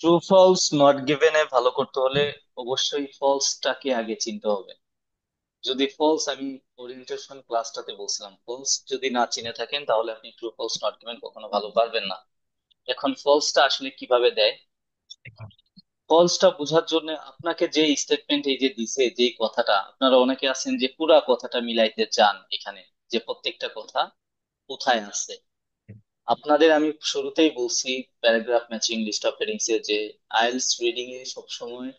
True false not given এ ভালো করতে হলে অবশ্যই ফলসটাকে আগে চিনতে হবে। যদি ফলস, আমি ওরিয়েন্টেশন ক্লাসটাতে বলছিলাম, ফলস যদি না চিনে থাকেন তাহলে আপনি ট্রু ফলস নট গিভেন কখনো ভালো পারবেন না। এখন ফলসটা আসলে কিভাবে দেয়, ফলসটা বোঝার জন্য আপনাকে যে স্টেটমেন্ট এই যে দিছে, যে কথাটা, আপনারা অনেকে আছেন যে পুরা কথাটা মিলাইতে চান এখানে, যে প্রত্যেকটা কথা কোথায় আছে। আপনাদের আমি শুরুতেই বলছি paragraph matching list of headings এ যে আইএলটিএস রিডিং এ সবসময়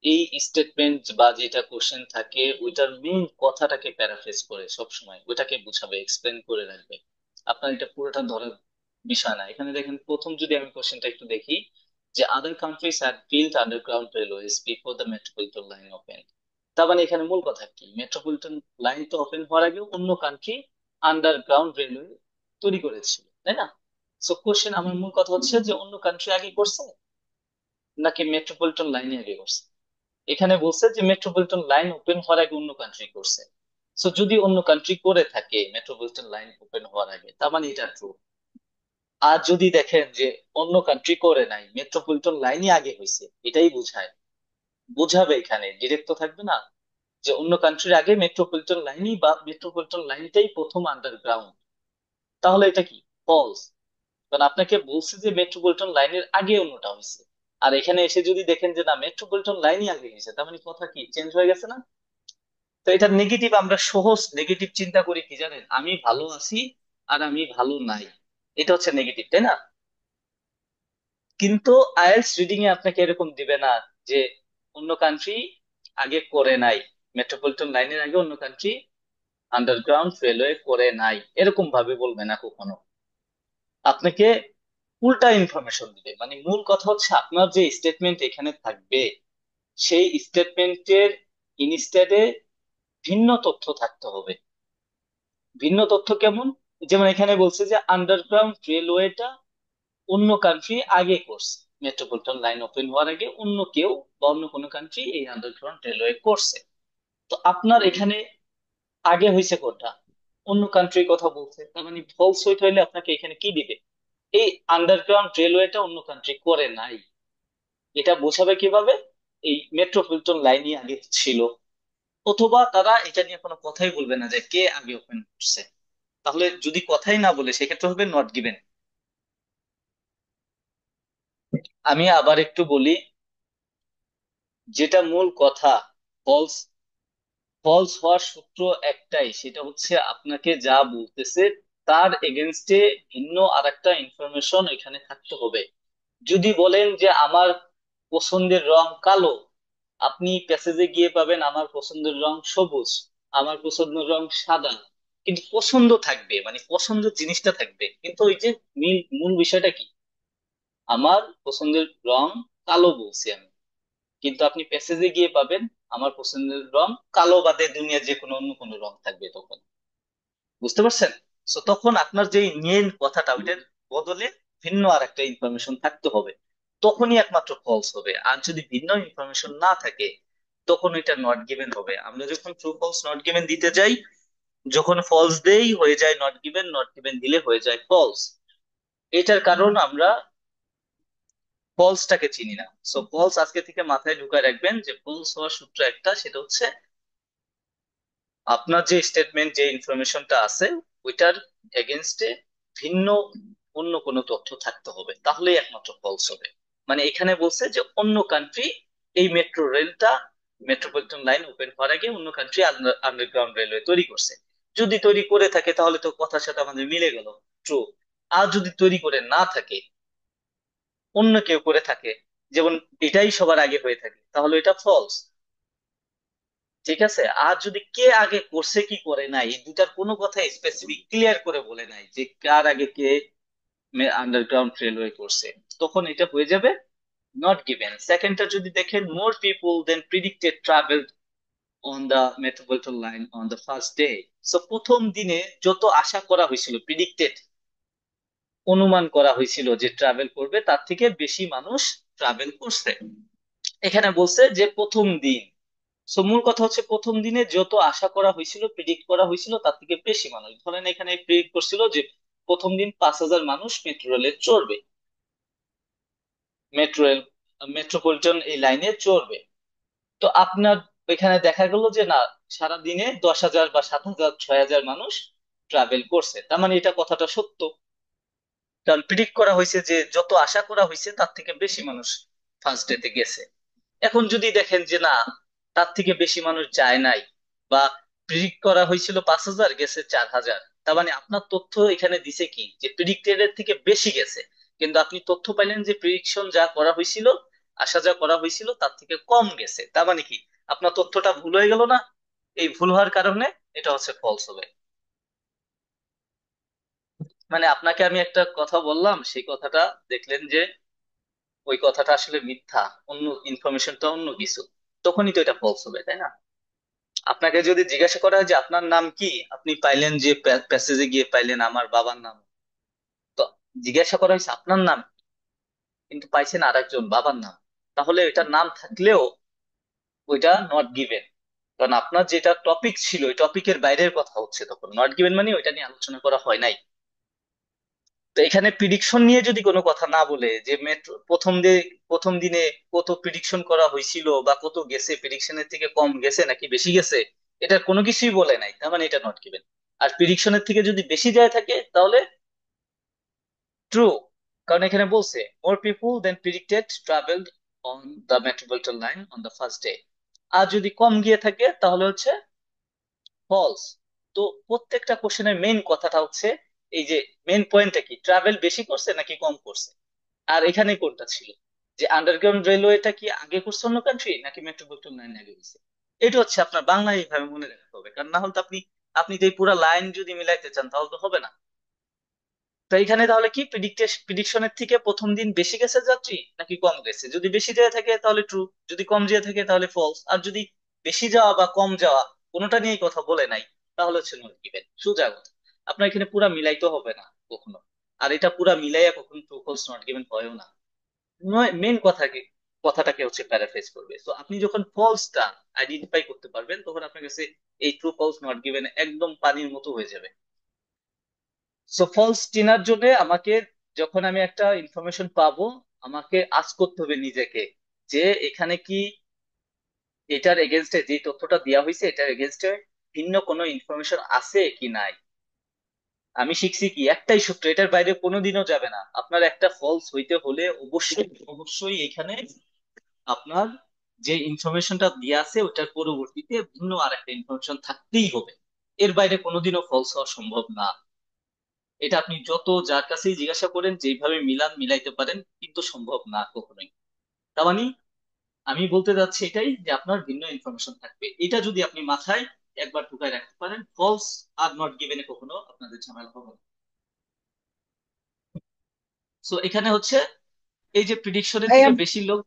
এই স্টেটমেন্ট বা যেটা কোশ্চেন থাকে ওইটার মেইন কথাটাকে প্যারাফ্রেজ করে সবসময় ওইটাকে বুঝাবে, এক্সপ্লেন করে রাখবে। আপনার এটা পুরোটা ধরার বিষয় না। এখানে দেখেন, প্রথম যদি আমি কোশ্চেনটা একটু দেখি, যে other countries had built underground railways before the metropolitan line open. তার মানে এখানে মূল কথা কি, মেট্রোপলিটন লাইন তো ওপেন হওয়ার আগে অন্য কান্ট্রি আন্ডারগ্রাউন্ড রেলওয়ে তৈরি করেছিল, তাই না? সো কোশ্চেন, আমার মূল কথা হচ্ছে যে অন্য কান্ট্রি আগে করছে নাকি মেট্রোপলিটন লাইনই আগে করছে। এখানে বলছে যে মেট্রোপলিটন লাইন ওপেন হওয়ার আগে অন্য কান্ট্রি করছে। সো যদি অন্য কান্ট্রি করে থাকে মেট্রোপলিটন লাইন ওপেন হওয়ার আগে, তার মানে এটা ট্রু। আর যদি দেখেন যে অন্য কান্ট্রি করে নাই, মেট্রোপলিটন লাইনই আগে হয়েছে, এটাই বোঝায়, বোঝাবে এখানে ডিরেক্ট তো থাকবে না যে অন্য কান্ট্রির আগে মেট্রোপলিটন লাইনই বা মেট্রোপলিটন লাইনটাই প্রথম আন্ডারগ্রাউন্ড, তাহলে এটা কি ফলস। কারণ আপনাকে বলছে যে মেট্রোপলিটন লাইনের আগে অন্যটা হয়েছে, আর এখানে এসে যদি দেখেন যে না মেট্রোপলিটন লাইনই আগে হয়েছে, তার মানে কথা কি চেঞ্জ হয়ে গেছে না? তো এটা নেগেটিভ, আমরা সহজ নেগেটিভ চিন্তা করি কি জানেন, আমি ভালো আছি আর আমি ভালো নাই, এটা হচ্ছে নেগেটিভ, তাই না? কিন্তু আইএলটিএস রিডিং এ আপনাকে এরকম দিবে না যে অন্য কান্ট্রি আগে করে নাই, মেট্রোপলিটন লাইনের আগে অন্য কান্ট্রি আন্ডারগ্রাউন্ড রেলওয়ে করে নাই, এরকম ভাবে বলবে না কখনো। আপনাকে উল্টা ইনফরমেশন দিবে। মানে মূল কথা হচ্ছে আপনার যে স্টেটমেন্ট এখানে থাকবে, সেই স্টেটমেন্টের ইনস্টেডে ভিন্ন তথ্য থাকতে হবে। ভিন্ন তথ্য কেমন? যেমন এখানে বলছে যে আন্ডারগ্রাউন্ড রেলওয়েটা অন্য কান্ট্রি আগে করছে, মেট্রোপলিটন লাইন ওপেন হওয়ার আগে অন্য কেউ বা অন্য কোনো কান্ট্রি এই আন্ডারগ্রাউন্ড রেলওয়ে করছে। তো আপনার এখানে আগে হয়েছে কোনটা? অন্য কান্ট্রির কথা বলছে, তার মানে ফলস হইতে হইলে আপনাকে এখানে কি দিবে, এই আন্ডারগ্রাউন্ড রেলওয়েটা অন্য কান্ট্রি করে নাই। এটা বোঝাবে কিভাবে, এই মেট্রোপলিটন লাইনই আগে ছিল, অথবা তারা এটা নিয়ে কোনো কথাই বলবে না যে কে আগে ওপেন করছে। তাহলে যদি কথাই না বলে সেক্ষেত্রে হবে নট গিভেন। আমি আবার একটু বলি, যেটা মূল কথা, ফলস, ফলস হওয়ার সূত্র একটাই, সেটা হচ্ছে আপনাকে যা বলতেছে তার এগেনস্টে ভিন্ন আরেকটা ইনফরমেশন এখানে থাকতে হবে। যদি বলেন যে আমার পছন্দের রং কালো, আপনি প্যাসেজে গিয়ে পাবেন আমার পছন্দের রং সবুজ, আমার পছন্দের রং সাদা, কিন্তু পছন্দ থাকবে, মানে পছন্দ জিনিসটা থাকবে, কিন্তু ওই যে মূল মূল বিষয়টা কি, আমার পছন্দের রং কালো বলছি আমি, কিন্তু আপনি প্যাসেজে গিয়ে পাবেন আমার পছন্দের রং কালো বাদে দুনিয়ার যে কোনো অন্য কোনো রং থাকবে তখন। বুঝতে পারছেন? তো তখন আপনার যে মেন কথাটা ওইটার বদলে ভিন্ন আর একটা ইনফরমেশন থাকতে হবে, তখনই একমাত্র ফলস হবে। আর যদি ভিন্ন ইনফরমেশন না থাকে তখন এটা নট গিভেন হবে। আমরা যখন ট্রু ফলস নট গিভেন দিতে যাই, যখন ফলস দেই হয়ে যায় নট গিভেন, নট গিভেন দিলে হয়ে যায় ফলস। এটার কারণ আমরা ফলসটাকে চিনি না। সো ফলস আজকে থেকে মাথায় ঢুকায় রাখবেন যে ফলস হওয়ার সূত্র একটা, সেটা হচ্ছে আপনার যে স্টেটমেন্ট, যে ইনফরমেশনটা আছে ওইটার এগেনস্টে ভিন্ন অন্য কোনো তথ্য থাকতে হবে, তাহলেই একমাত্র ফলস হবে। মানে এখানে বলছে যে অন্য কান্ট্রি এই মেট্রো রেলটা, মেট্রোপলিটন লাইন ওপেন হওয়ার আগে অন্য কান্ট্রি আন্ডারগ্রাউন্ড রেলওয়ে তৈরি করছে। যদি তৈরি করে থাকে তাহলে তো কথার সাথে আমাদের মিলে গেল, ট্রু। আর যদি তৈরি করে না থাকে, অন্য কেউ করে থাকে, যেমন এটাই সবার আগে হয়ে থাকে, তাহলে এটা ফলস। ঠিক আছে? আর যদি কে আগে করছে কি করে নাই, এই দুটার কোনো কথা স্পেসিফিক ক্লিয়ার করে বলে নাই যে কার আগে কে আন্ডারগ্রাউন্ড রেলওয়ে করছে, তখন এটা হয়ে যাবে নট গিভেন। সেকেন্ডটা যদি দেখেন, more people than predicted travel on the metropolitan line on the first day. So প্রথম দিনে যত আশা করা হয়েছিল, প্রিডিক্টেড অনুমান করা হয়েছিল যে ট্রাভেল করবে, তার থেকে বেশি মানুষ ট্রাভেল করছে। এখানে বলছে যে প্রথম দিন। সো মূল কথা হচ্ছে প্রথম দিনে যত আশা করা হয়েছিল, প্রিডিক্ট করা হয়েছিল তার থেকে বেশি মানুষ, ধরেন এখানে প্রিডিক্ট করছিল যে প্রথম দিন 5,000 মানুষ মেট্রো রেলে চড়বে। মেট্রো রেল, মেট্রোপলিটন এই লাইনে চড়বে। তো আপনার এখানে দেখা গেল যে না, সারা দিনে 10,000 বা 7,000 6,000 মানুষ ট্রাভেল করছে, তার মানে এটা কথাটা সত্য। কারণ প্রিডিক্ট করা হয়েছে যে যত আশা করা হয়েছে তার থেকে বেশি মানুষ ফার্স্ট ডেতে গেছে। এখন যদি দেখেন যে না, তার থেকে বেশি মানুষ যায় নাই, বা প্রিডিক্ট করা হয়েছিল 5,000 গেছে 4,000, তার মানে আপনার তথ্য এখানে দিছে কি যে প্রিডিক্টেড এর থেকে বেশি গেছে, কিন্তু আপনি তথ্য পাইলেন যে প্রিডিকশন যা করা হয়েছিল, আশা যা করা হয়েছিল তার থেকে কম গেছে, তার মানে কি আপনার তথ্যটা ভুল হয়ে গেল না? এই ভুল হওয়ার কারণে এটা হচ্ছে ফলস হবে। মানে আপনাকে আমি একটা কথা বললাম, সেই কথাটা দেখলেন যে ওই কথাটা আসলে মিথ্যা, অন্য ইনফরমেশনটা অন্য কিছু, তখনই তো এটা ফলস হবে, তাই না? আপনাকে যদি জিজ্ঞাসা করা হয় যে আপনার নাম কি, আপনি পাইলেন যে প্যাসেজে গিয়ে পাইলেন আমার বাবার নাম, তো জিজ্ঞাসা করা হয়েছে আপনার নাম, কিন্তু পাইছেন আরেকজন বাবার নাম, তাহলে এটা নাম থাকলেও ওইটা নট গিভেন। কারণ আপনার যেটা টপিক ছিল ওই টপিকের বাইরের কথা হচ্ছে, তখন নট গিভেন মানে ওইটা নিয়ে আলোচনা করা হয় নাই। তো এখানে প্রিডিকশন নিয়ে যদি কোনো কথা না বলে যে মেট্রো প্রথম দিনে কত প্রিডিকশন করা হয়েছিল বা কত গেছে, প্রিডিকশনের থেকে কম গেছে নাকি বেশি গেছে, এটা কোনো কিছুই বলে নাই, তার মানে এটা নট গিভেন। আর প্রিডিকশনের থেকে যদি বেশি যায় থাকে তাহলে ট্রু, কারণ এখানে বলছে more people than predicted travelled on the metropolitan line on the first day. আর যদি কম গিয়ে থাকে তাহলে হচ্ছে ফলস। তো প্রত্যেকটা কোশ্চেনের মেইন কথাটা হচ্ছে এই যে মেইন পয়েন্টটা কি, ট্রাভেল বেশি করছে নাকি কম করছে। আর এখানে কোনটা ছিল যে আন্ডারগ্রাউন্ড রেলওয়েটা কি আগে করছে অন্য কান্ট্রি নাকি মেট্রোপলিটন লাইন আগে হয়েছে। এটা হচ্ছে আপনার বাংলায় এইভাবে মনে রাখতে হবে, কারণ না হলে তো আপনি আপনি যে পুরো লাইন যদি মিলাইতে চান তাহলে তো হবে না। তো এখানে তাহলে কি প্রিডিকশনের থেকে প্রথম দিন বেশি গেছে যাত্রী নাকি কম গেছে, যদি বেশি যেয়ে থাকে তাহলে ট্রু, যদি কম যেয়ে থাকে তাহলে ফলস। আর যদি বেশি যাওয়া বা কম যাওয়া কোনোটা নিয়েই কথা বলে নাই তাহলে হচ্ছে নট গিভেন, সোজা কথা। আপনার এখানে পুরা মিলাইতে হবে না কখনো। আর এটা পুরা মিলাইয়া কখনো ট্রু ফলস নট গিভেন হয়ও না, মেন কথাটাকে হচ্ছে প্যারাফ্রেজ করবে। তো আপনি যখন ফলসটা আইডেন্টিফাই করতে পারবেন তখন আপনার কাছে এই ট্রু ফলস নট গিভেন একদম পানির মতো হয়ে যাবে। সো ফলস চেনার জন্য আমাকে, যখন আমি একটা ইনফরমেশন পাবো, আমাকে আজ করতে হবে নিজেকে যে এখানে কি এটার এগেনস্টে যে তথ্যটা দেওয়া হয়েছে এটার এগেনস্টে ভিন্ন কোনো ইনফরমেশন আছে কি নাই। আমি শিখছি কি একটাই সূত্র, এটার বাইরে কোনোদিনও যাবে না। আপনার একটা ফলস হইতে হলে অবশ্যই অবশ্যই এখানে আপনার যে ইনফরমেশনটা দেওয়া আছে ওটার পরবর্তীতে ভিন্ন আর একটা ইনফরমেশন থাকতেই হবে, এর বাইরে কোনোদিনও ফলস হওয়া সম্ভব না। এটা আপনি যত যার কাছেই জিজ্ঞাসা করেন যেভাবে মিলাইতে পারেন, কিন্তু সম্ভব না কখনোই। তার মানে আমি বলতে যাচ্ছি এটাই যে আপনার ভিন্ন ইনফরমেশন থাকবে, এটা যদি আপনি মাথায় একবার ঢুকায় রাখতে পারেন, ফলস আর নট গিভেনে কখনো আপনাদের ঝামেলা হবে না। সো এখানে হচ্ছে এই যে প্রিডিকশনের ভাইয়া, থেকে বেশি লোক।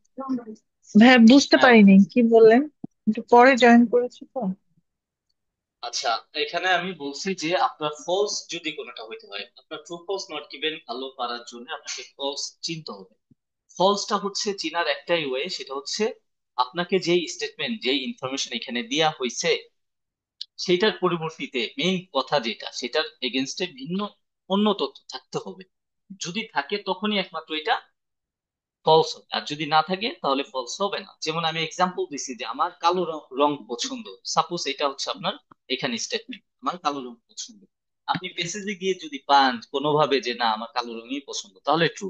ভাইয়া বুঝতে হ্যাঁ, পারিনি কি বললেন, একটু পরে জয়েন করেছি তো। আচ্ছা, এখানে আমি বলছি যে আপনার ফলস যদি কোনোটা হইতে হয়, আপনার ট্রু ফলস নট গিভেন ভালো পারার জন্য আপনাকে ফলস চিনতে হবে। ফলসটা হচ্ছে চিনার একটাই ওয়ে, সেটা হচ্ছে আপনাকে যেই স্টেটমেন্ট যেই ইনফরমেশন এখানে দেয়া হয়েছে সেটার পরিবর্তিতে মেইন কথা যেটা সেটার এগেনস্টে ভিন্ন অন্য তথ্য থাকতে হবে। যদি থাকে তখনই একমাত্র এটা ফলস হবে, আর যদি না থাকে তাহলে ফলস হবে না। যেমন আমি এক্সাম্পল দিছি যে আমার কালো রং পছন্দ, সাপোজ এটা হচ্ছে আপনার এখানে স্টেটমেন্ট আমার কালো রং পছন্দ। আপনি মেসেজে গিয়ে যদি পান কোনোভাবে যে না আমার কালো রঙই পছন্দ তাহলে ট্রু।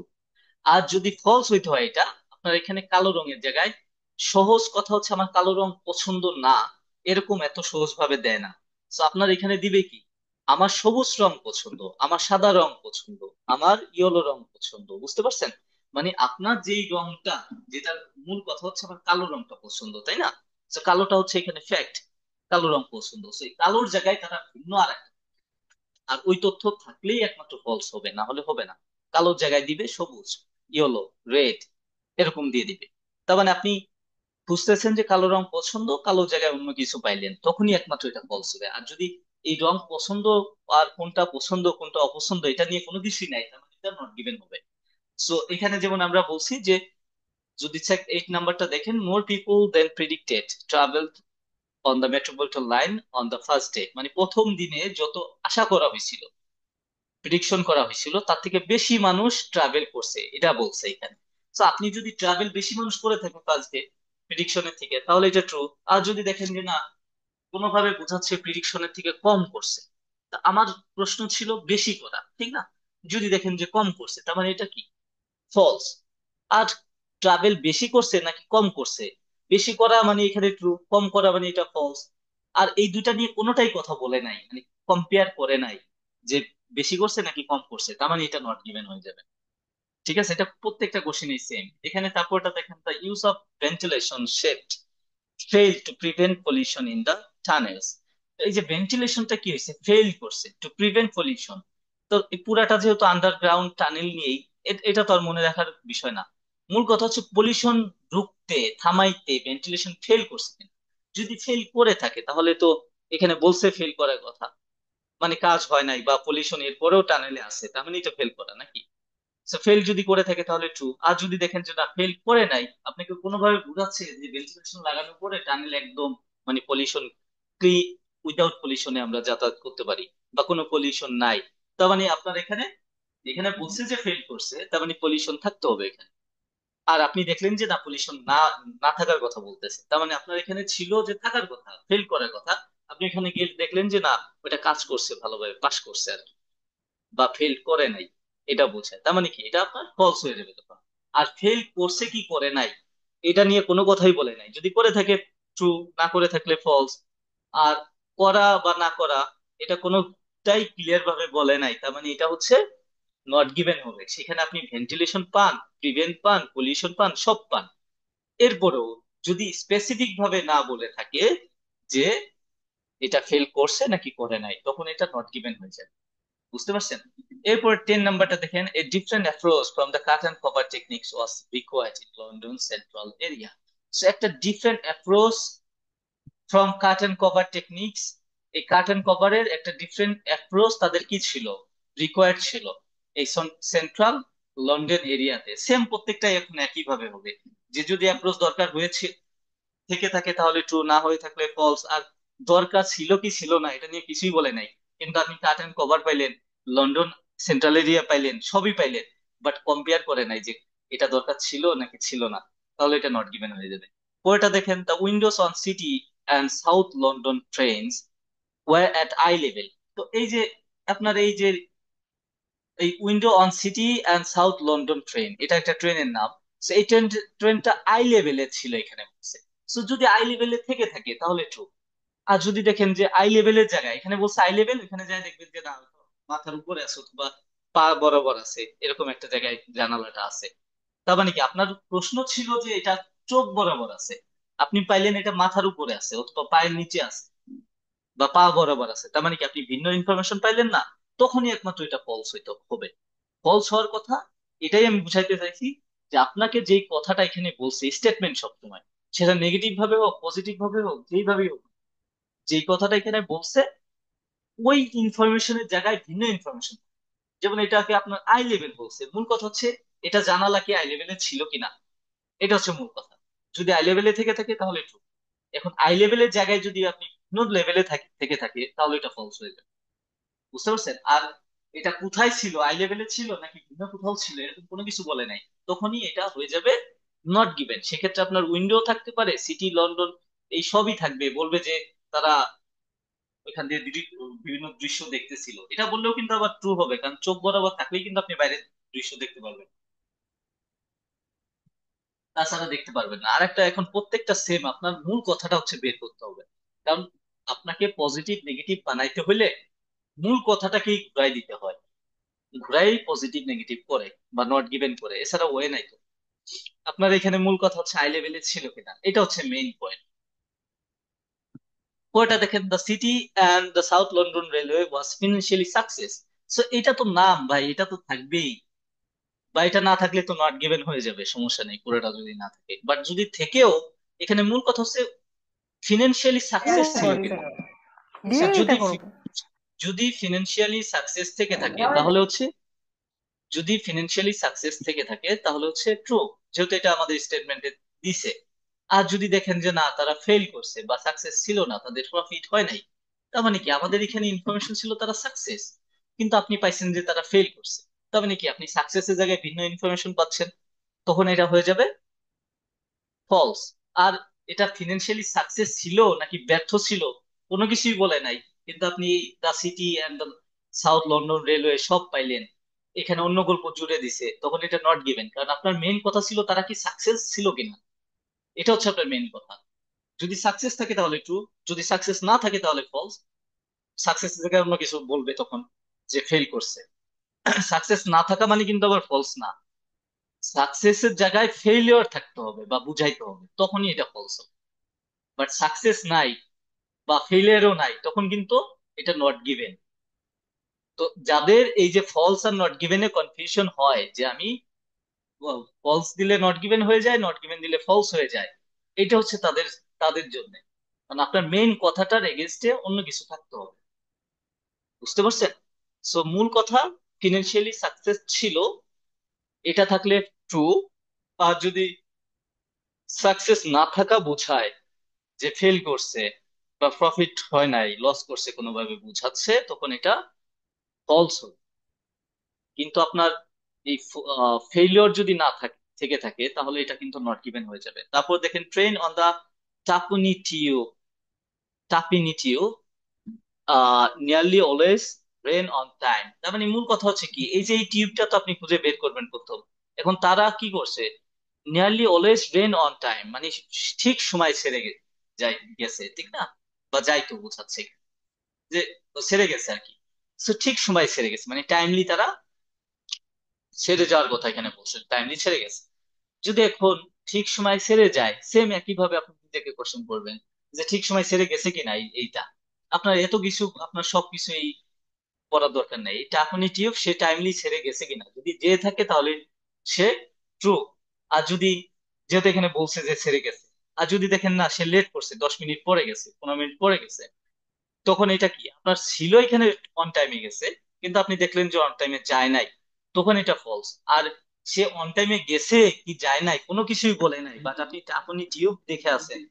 আর যদি ফলস হইতে হয় এটা, আপনার এখানে কালো রঙের জায়গায় সহজ কথা হচ্ছে আমার কালো রং পছন্দ না, এরকম এত সহজ ভাবে দেয় না। তো আপনার এখানে দিবে কি আমার সবুজ রং পছন্দ, আমার সাদা রং পছন্দ, আমার ইয়েলো রং পছন্দ, বুঝতে পারছেন? মানে আপনার যেই রংটা, যেটার মূল কথা হচ্ছে আমার কালো রংটা পছন্দ, তাই না? তো কালোটা হচ্ছে এখানে ফ্যাক্ট, কালো রং পছন্দ, সেই কালোর জায়গায় তারা ভিন্ন আর একটা, আর ওই তথ্য থাকলেই একমাত্র ফলস হবে, না হলে হবে না। কালোর জায়গায় দিবে সবুজ, ইয়েলো, রেড, এরকম দিয়ে দিবে। তার মানে আপনি বুঝতেছেন যে কালো রং পছন্দ, কালো জায়গায় অন্য কিছু পাইলেন, তখনই একমাত্র এটা ফলস হবে। আর যদি এই রং পছন্দ আর কোনটা পছন্দ কোনটা অপছন্দ এটা নিয়ে কোনো কিছুই নাই, তার মানে এটা নট গিভেন হবে। সো এখানে যেমন আমরা বলছি যে যদি চেক 8 নাম্বারটা দেখেন, more people than predicted travel on the metropolitan line on the first day, মানে প্রথম দিনে যত আশা করা হয়েছিল, প্রেডিকশন করা হয়েছিল তার থেকে বেশি মানুষ ট্রাভেল করছে, এটা বলছে এখানে। তো আপনি যদি ট্রাভেল বেশি মানুষ করে থাকে ফার্স্ট ডে প্রিডিকশনের থেকে, তাহলে এটা ট্রু। আর যদি দেখেন যে না, কোনোভাবে বোঝাচ্ছে প্রিডিকশনের থেকে কম করছে, তা আমার প্রশ্ন ছিল বেশি করা, ঠিক না? যদি দেখেন যে কম করছে, তার মানে এটা কি? ফলস। আর ট্রাভেল বেশি করছে নাকি কম করছে, বেশি করা মানে এখানে ট্রু, কম করা মানে এটা ফলস। আর এই দুইটা নিয়ে কোনোটাই কথা বলে নাই, মানে কম্পেয়ার করে নাই যে বেশি করছে নাকি কম করছে, তার মানে এটা নট গিভেন হয়ে যাবে। ঠিক আছে, এটা প্রত্যেকটা কোশ্চেনই সেম এখানে। তারপরটা দেখেন, the use of ventilation shed failed to prevent pollution in the tunnels। এই যে ভেন্টিলেশনটা কি হয়েছে, ফেল করছে টু প্রিভেন্ট পলিউশন। তো এই পুরাটা যেহেতু আন্ডারগ্রাউন্ড টানেল নিয়েই, এটা তো আর মনে রাখার বিষয় না। মূল কথা হচ্ছে পলিউশন রুখতে, থামাইতে ভেন্টিলেশন ফেল করছে কিনা। যদি ফেল করে থাকে তাহলে তো এখানে বলছে ফেল করার কথা, মানে কাজ হয় নাই বা পলিউশন এরপরেও টানেলে আছে, তার মানে এটা ফেল করা নাকি। ফেল যদি করে থাকে তাহলে ট্রু। আর যদি দেখেন যে না, ফেল করে নাই, আপনাকে কোনোভাবে বোঝাচ্ছে যে ভেন্টিলেশন লাগানোর পরে টানেল একদম মানে পলিউশন ফ্রি, উইদাউট পলিউশনে আমরা যাতায়াত করতে পারি, বা কোনো পলিউশন নাই, তার মানে আপনার এখানে, এখানে বলছে যে ফেল করছে, তার মানে পলিউশন থাকতে হবে এখানে। আর আপনি দেখলেন যে না, পলিউশন না, না থাকার কথা বলতেছে, তার মানে আপনার এখানে ছিল যে থাকার কথা, ফেল করার কথা। আপনি এখানে গিয়ে দেখলেন যে না, ওটা কাজ করছে ভালোভাবে, পাস করছে আর কি, বা ফেল করে নাই, এটা বোঝায়। তার মানে কি, এটা আপনার ফলস হয়ে যাবে তখন। আর ফেল করছে কি করে নাই, এটা নিয়ে কোনো কথাই বলে নাই। যদি করে থাকে ট্রু, না করে থাকলে ফলস। আর করা বা না করা, এটা কোনোটাই ক্লিয়ার ভাবে বলে নাই, তার মানে এটা হচ্ছে নট গিভেন হবে। সেখানে আপনি ভেন্টিলেশন পান, প্রিভেন্ট পান, পলিউশন পান, সব পান। এরপরেও যদি স্পেসিফিক ভাবে না বলে থাকে যে এটা ফেল করছে নাকি করে নাই, তখন এটা নট গিভেন হয়ে যায়। বুঝতে পারছেন? এরপর 10 নাম্বারটা দেখেন, a different approach from the cut and cover techniques was required in London central area. So একটা different approach from cut and cover techniques, এই কাট অ্যান্ড কভারের একটা ডিফারেন্ট অ্যাপ্রোচ তাদের কি ছিল, রিকোয়ার্ড ছিল এই সেন্ট্রাল লন্ডন এরিয়াতে। সেম প্রত্যেকটাই এখন একই ভাবে হবে, যে যদি অ্যাপ্রোচ দরকার হয়েছে থেকে থাকে তাহলে ট্রু, না হয়ে থাকলে ফলস। আর দরকার ছিল কি ছিল না এটা নিয়ে কিছুই বলে নাই, কিন্তু আপনি কাট অ্যান্ড কভার পাইলেন, লন্ডন সেন্ট্রাল এরিয়া পাইলেন, সবই পাইলেন, বাট কম্পেয়ার করে নাই যে এটা দরকার ছিল নাকি ছিল না, তাহলে এটা নট গিভেন হয়ে যাবে। পরেরটা দেখেন, the Windows on city and south London trains war at I level. তো এই যে আপনার এই যে এই window on city and south London train, এটা একটা ট্রেনের নাম। So এই ট্রেনটা আই লেভেলে ছিল এখানে বলছে। সো যদি আই লেভেলে থেকে থাকে তাহলে ট্রু। আর যদি দেখেন যে আই লেভেলের জায়গায়, এখানে বলছে আই লেভেল, এখানে যায় দেখবেন যে না, মাথার উপরে আছে অথবা পা বরাবর আছে, এরকম একটা জায়গায় জানালাটা আছে। তার মানে কি, আপনার প্রশ্ন ছিল যে এটা চোখ বরাবর আছে, আপনি পাইলেন এটা মাথার উপরে আছে অথবা পায়ের নিচে আছে বা পা বরাবর আছে, তার মানে কি আপনি ভিন্ন ইনফরমেশন পাইলেন না, তখনই একমাত্র এটা ফলস হইতে হবে। ফলস হওয়ার কথা, এটাই আমি বুঝাইতে চাইছি, যে আপনাকে যেই কথাটা এখানে বলছে স্টেটমেন্ট সবসময়, সেটা নেগেটিভ ভাবে হোক পজিটিভ ভাবে হোক যেইভাবেই হোক, যেই কথাটা এখানে বলছে ওই ইনফরমেশনের জায়গায় ভিন্ন ইনফরমেশন। যেমন এটাকে আপনার আই লেভেল বলছে, মূল কথা হচ্ছে এটা জানালা কি আই লেভেলে ছিল কিনা, এটা হচ্ছে মূল কথা। যদি আই লেভেলে থেকে থাকে তাহলে ট্রু। এখন আই লেভেলের জায়গায় যদি আপনি ভিন্ন লেভেলে থেকে থাকে তাহলে এটা ফলস হয়ে যাবে। বুঝতে পারছেন? আর এটা কোথায় ছিল, আই লেভেলে ছিল নাকি ভিন্ন কোথাও ছিল, এরকম কোনো কিছু বলে নাই, তখনই এটা হয়ে যাবে নট গিভেন। সেক্ষেত্রে আপনার উইন্ডো থাকতে পারে, সিটি লন্ডন এই সবই থাকবে, বলবে যে তারা ওইখান দিয়ে বিভিন্ন দৃশ্য দেখতেছিল, এটা বললেও কিন্তু আবার ট্রু হবে, কারণ চোখ বরাবর থাকলেই কিন্তু আপনি বাইরের দৃশ্য দেখতে পারবেন, তাছাড়া দেখতে পারবেন না। আর একটা, এখন প্রত্যেকটা সেম, আপনার মূল কথাটা হচ্ছে বের করতে হবে। কারণ আপনাকে পজিটিভ নেগেটিভ বানাইতে হলে মূল কথাটাকেই ঘুরাই দিতে হয়, ঘুরাই পজিটিভ নেগেটিভ করে বা নট গিভেন করে, এছাড়া ওয়ে নাই তো। আপনার এখানে মূল কথা হচ্ছে হাই লেভেলে ছিল কিনা, এটা হচ্ছে মেইন পয়েন্ট। ওটা দেখেন, the city and the south London railway was financially success. So এটা তো নাম ভাই, এটা তো থাকবেই, বা এটা না থাকলে তো নট গিভেন হয়ে যাবে, সমস্যা নেই পুরোটা যদি না থাকে। বাট যদি থেকেও, এখানে মূল কথা হচ্ছে ফিনান্সিয়ালি সাকসেস ছিল কিনা। আচ্ছা, দিয়ে এটা করবো। যদি ফিনান্সিয়ালি সাকসেস থেকে থাকে তাহলে হচ্ছে, যদি ফিনান্সিয়ালি সাকসেস থেকে থাকে তাহলে হচ্ছে ট্রু, যেহেতু এটা আমাদের স্টেটমেন্টে দিছে। আর যদি দেখেন যে না, তারা ফেল করছে বা সাকসেস ছিল না, তাদের প্রফিট হয় নাই, তার মানে কি আমাদের এখানে ইনফরমেশন ছিল তারা সাকসেস, কিন্তু আপনি পাইছেন যে তারা ফেল করছে, তার মানে কি আপনি সাকসেসের জায়গায় ভিন্ন ইনফরমেশন পাচ্ছেন। তখন এটা হয়ে যাবে ফলস। আর এটা ফিনান্সিয়ালি সাকসেস ছিল নাকি ব্যর্থ ছিল কোনো কিছুই বলে নাই, কিন্তু আপনি the city and the south London railway সব পাইলেন, এখানে অন্য গল্প জুড়ে দিছে, তখন এটা নট গিভেন, কারণ আপনার মেইন কথা ছিল তারা কি সাকসেস ছিল কিনা। এটা হচ্ছে আপনার মেইন কথা। যদি সাকসেস থাকে তাহলে ট্রু, যদি সাকসেস না থাকে তাহলে ফলস। সাকসেস জায়গায় অন্য কিছু বলবে তখন, যে ফেল করছে। সাকসেস না থাকা মানে কিন্তু আবার ফলস না, সাকসেসের জায়গায় ফেলিওর থাকতে হবে বা বুঝাইতে হবে, তখনই এটা ফলস হবে। বাট সাকসেস নাই বা ফেলিয়ারও নাই, তখন কিন্তু এটা নট গিভেন। তো যাদের এই যে ফলস আর নট গিভেনে কনফিউশন হয়, যে আমি ফলস দিলে নট গিভেন হয়ে যায়, নট গিভেন দিলে ফলস হয়ে যায়, এটা হচ্ছে তাদের তাদের জন্য। কারণ আপনার মেইন কথাটার এগেনস্টে অন্য কিছু থাকতে হবে। বুঝতে পারছেন? সো মূল কথা, ফিনান্সিয়ালি সাকসেস ছিল, এটা থাকলে ট্রু। আর যদি সাকসেস না থাকা বোঝায়, যে ফেল করছে বা প্রফিট হয় নাই, লস করছে কোনোভাবে বুঝাচ্ছে, তখন এটা ফলস। কিন্তু আপনার এই ফেলিওর যদি না থাকে থেকে থাকে, তাহলে এটা কিন্তু নট গিভেন হয়ে যাবে। তারপর দেখেন, train on the tuppenny tube tuppenny tube nearly always rain on time. তার মানে মূল কথা হচ্ছে কি, এই যে এই টিউবটা তো আপনি খুঁজে বের করবেন প্রথম। এখন তারা কি করছে, nearly always rain on time মানে ঠিক সময় ছেড়ে গেছে, ঠিক না? বা যাইতো বোঝাচ্ছে, যে ছেড়ে গেছে আর কি। So, ঠিক সময় ছেড়ে গেছে মানে টাইমলি তারা ছেড়ে যাওয়ার কথা এখানে বলছে, টাইমলি ছেড়ে গেছে। যদি এখন ঠিক সময় ছেড়ে যায়, সেম একই ভাবে আপনি নিজেকে কোশ্চেন করবেন যে ঠিক সময় ছেড়ে গেছে কিনা এইটা। আপনার এত কিছু, আপনার সবকিছু এই করার দরকার নেই, এটা আপনি টিউব সে টাইমলি ছেড়ে গেছে কিনা, যদি যে থাকে তাহলে সে ট্রু। আর যদি, যেহেতু এখানে বলছে যে ছেড়ে গেছে, আর যদি দেখেন না সে লেট করছে, 10 মিনিট পরে গেছে, 15 মিনিট পরে গেছে, তখন এটা কি, আপনার ছিল এখানে অন টাইমে গেছে, কিন্তু আপনি দেখলেন যে অন টাইমে যায় নাই, তখন এটা ফলস। আর সে অন টাইমে গেছে কি যায় নাই কোনো কিছুই বলে নাই, বাট আপনি টিউব দেখে আছেন,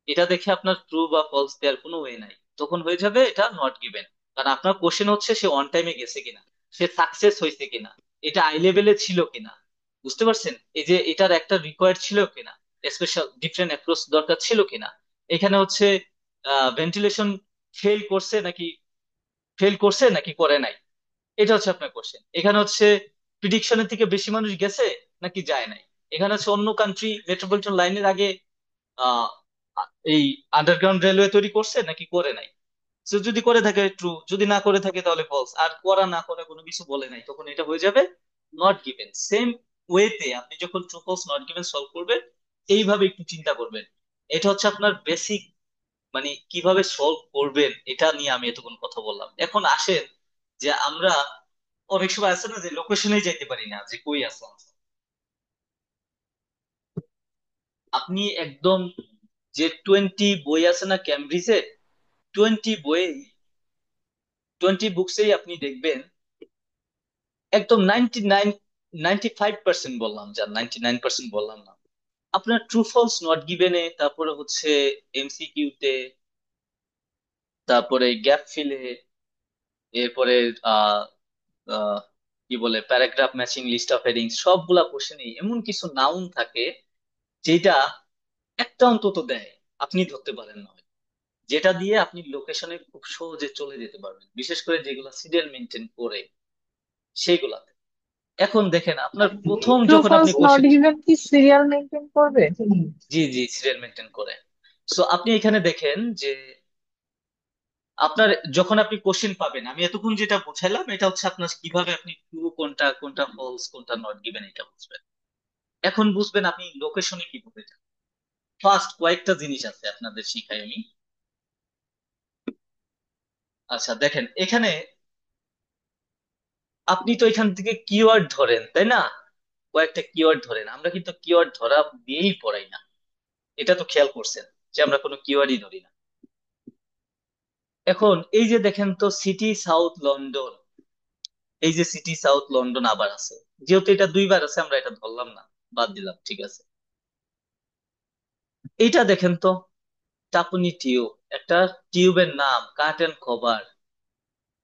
এটা দেখে আপনার ট্রু বা ফলস দেওয়ার কোনো ওয়ে নাই, তখন হয়ে যাবে এটা নট গিভেন। কারণ আপনার কোশ্চেন হচ্ছে সে অন টাইমে গেছে কিনা, সে সাকসেস হয়েছে কিনা, এটা আই লেভেলে ছিল কিনা। বুঝতে পারছেন? এই যে এটার একটা রিকোয়ার্ড ছিল কিনা, স্পেশাল ডিফারেন্ট অ্যাপ্রোচ দরকার ছিল কিনা। এখানে হচ্ছে ভেন্টিলেশন ফেল করছে নাকি, করে নাই, এটা হচ্ছে আপনার কোশ্চেন। এখানে হচ্ছে প্রিডিকশনের থেকে বেশি মানুষ গেছে নাকি যায় নাই। এখানে হচ্ছে অন্য কান্ট্রি মেট্রোপলিটন লাইনের আগে আহ এই আন্ডারগ্রাউন্ড রেলওয়ে তৈরি করছে নাকি করে নাই। So, যদি করে থাকে ট্রু, যদি না করে থাকে তাহলে ফলস। আর করা না করা কোনো কিছু বলে নাই, তখন এটা হয়ে যাবে নট গিভেন। সেম ওয়েতে আপনি যখন true false not given solve করবেন, এইভাবে একটু চিন্তা করবেন। এটা হচ্ছে আপনার বেসিক, মানে কিভাবে সলভ করবেন এটা নিয়ে আমি এতক্ষণ কথা বললাম। এখন আসেন যে আমরা অনেক সময় আছে না যে লোকেশনে যাইতে পারি না, যে কই আছে answer। আপনি একদম, যে 20 বই আছে না ক্যামব্রিজে, 20 বই, 20 বুকসেই আপনি দেখবেন একদম 95% বললাম, যা 99% বললাম না, আপনার ট্রু ফলস নট গিভেনে, তারপরে হচ্ছে এমসিকিউতে, তারপরে গ্যাপ ফিলে, এরপরে আহ আহ, কি বলে paragraph matching, list of heading, সবগুলা কোশ্চেনে এমন কিছু নাউন থাকে যেটা একটা অন্তত দেয়, আপনি ধরতে পারেন না, যেটা দিয়ে আপনি লোকেশনে খুব সহজে চলে যেতে পারবেন, বিশেষ করে যেগুলা সিরিয়াল মেনটেন করে সেইগুলাতে। এখন দেখেন আপনার প্রথম ট্রু যখন আপনি ফলস নট কোশ্চেন, গিভেন কি সিরিয়াল মেনটেন করবে? জি জি সিরিয়াল মেনটেন করে। সো আপনি এখানে দেখেন যে আপনার যখন আপনি কোশ্চেন পাবেন, আমি এতক্ষণ যেটা বুঝাইলাম এটা হচ্ছে আপনার কিভাবে আপনি ট্রু কোনটা, কোনটা ফলস, কোনটা নট গিভেন, এটা বুঝবেন। এখন বুঝবেন আপনি লোকেশনে কিভাবে যাবেন। ফার্স্ট কয়েকটা জিনিস আছে আপনাদের শিখাই আমি। আচ্ছা দেখেন এখানে, আপনি তো এখান থেকে কিওয়ার্ড ধরেন তাই না, কয়েকটা কিওয়ার্ড ধরেন, আমরা কিন্তু কিওয়ার্ড ধরা দিয়েই পড়াই না, এটা তো খেয়াল করছেন যে আমরা কোনো কিওয়ার্ডই ধরি না। এখন এই যে দেখেন তো সিটি সাউথ লন্ডন, এই যে সিটি সাউথ লন্ডন আবার আছে, যেহেতু এটা 2বার আছে আমরা এটা ধরলাম না, বাদ দিলাম, ঠিক আছে। এইটা দেখেন তো, টাপুনি টিউব, একটা টিউবের নাম, কার্টেন কভার,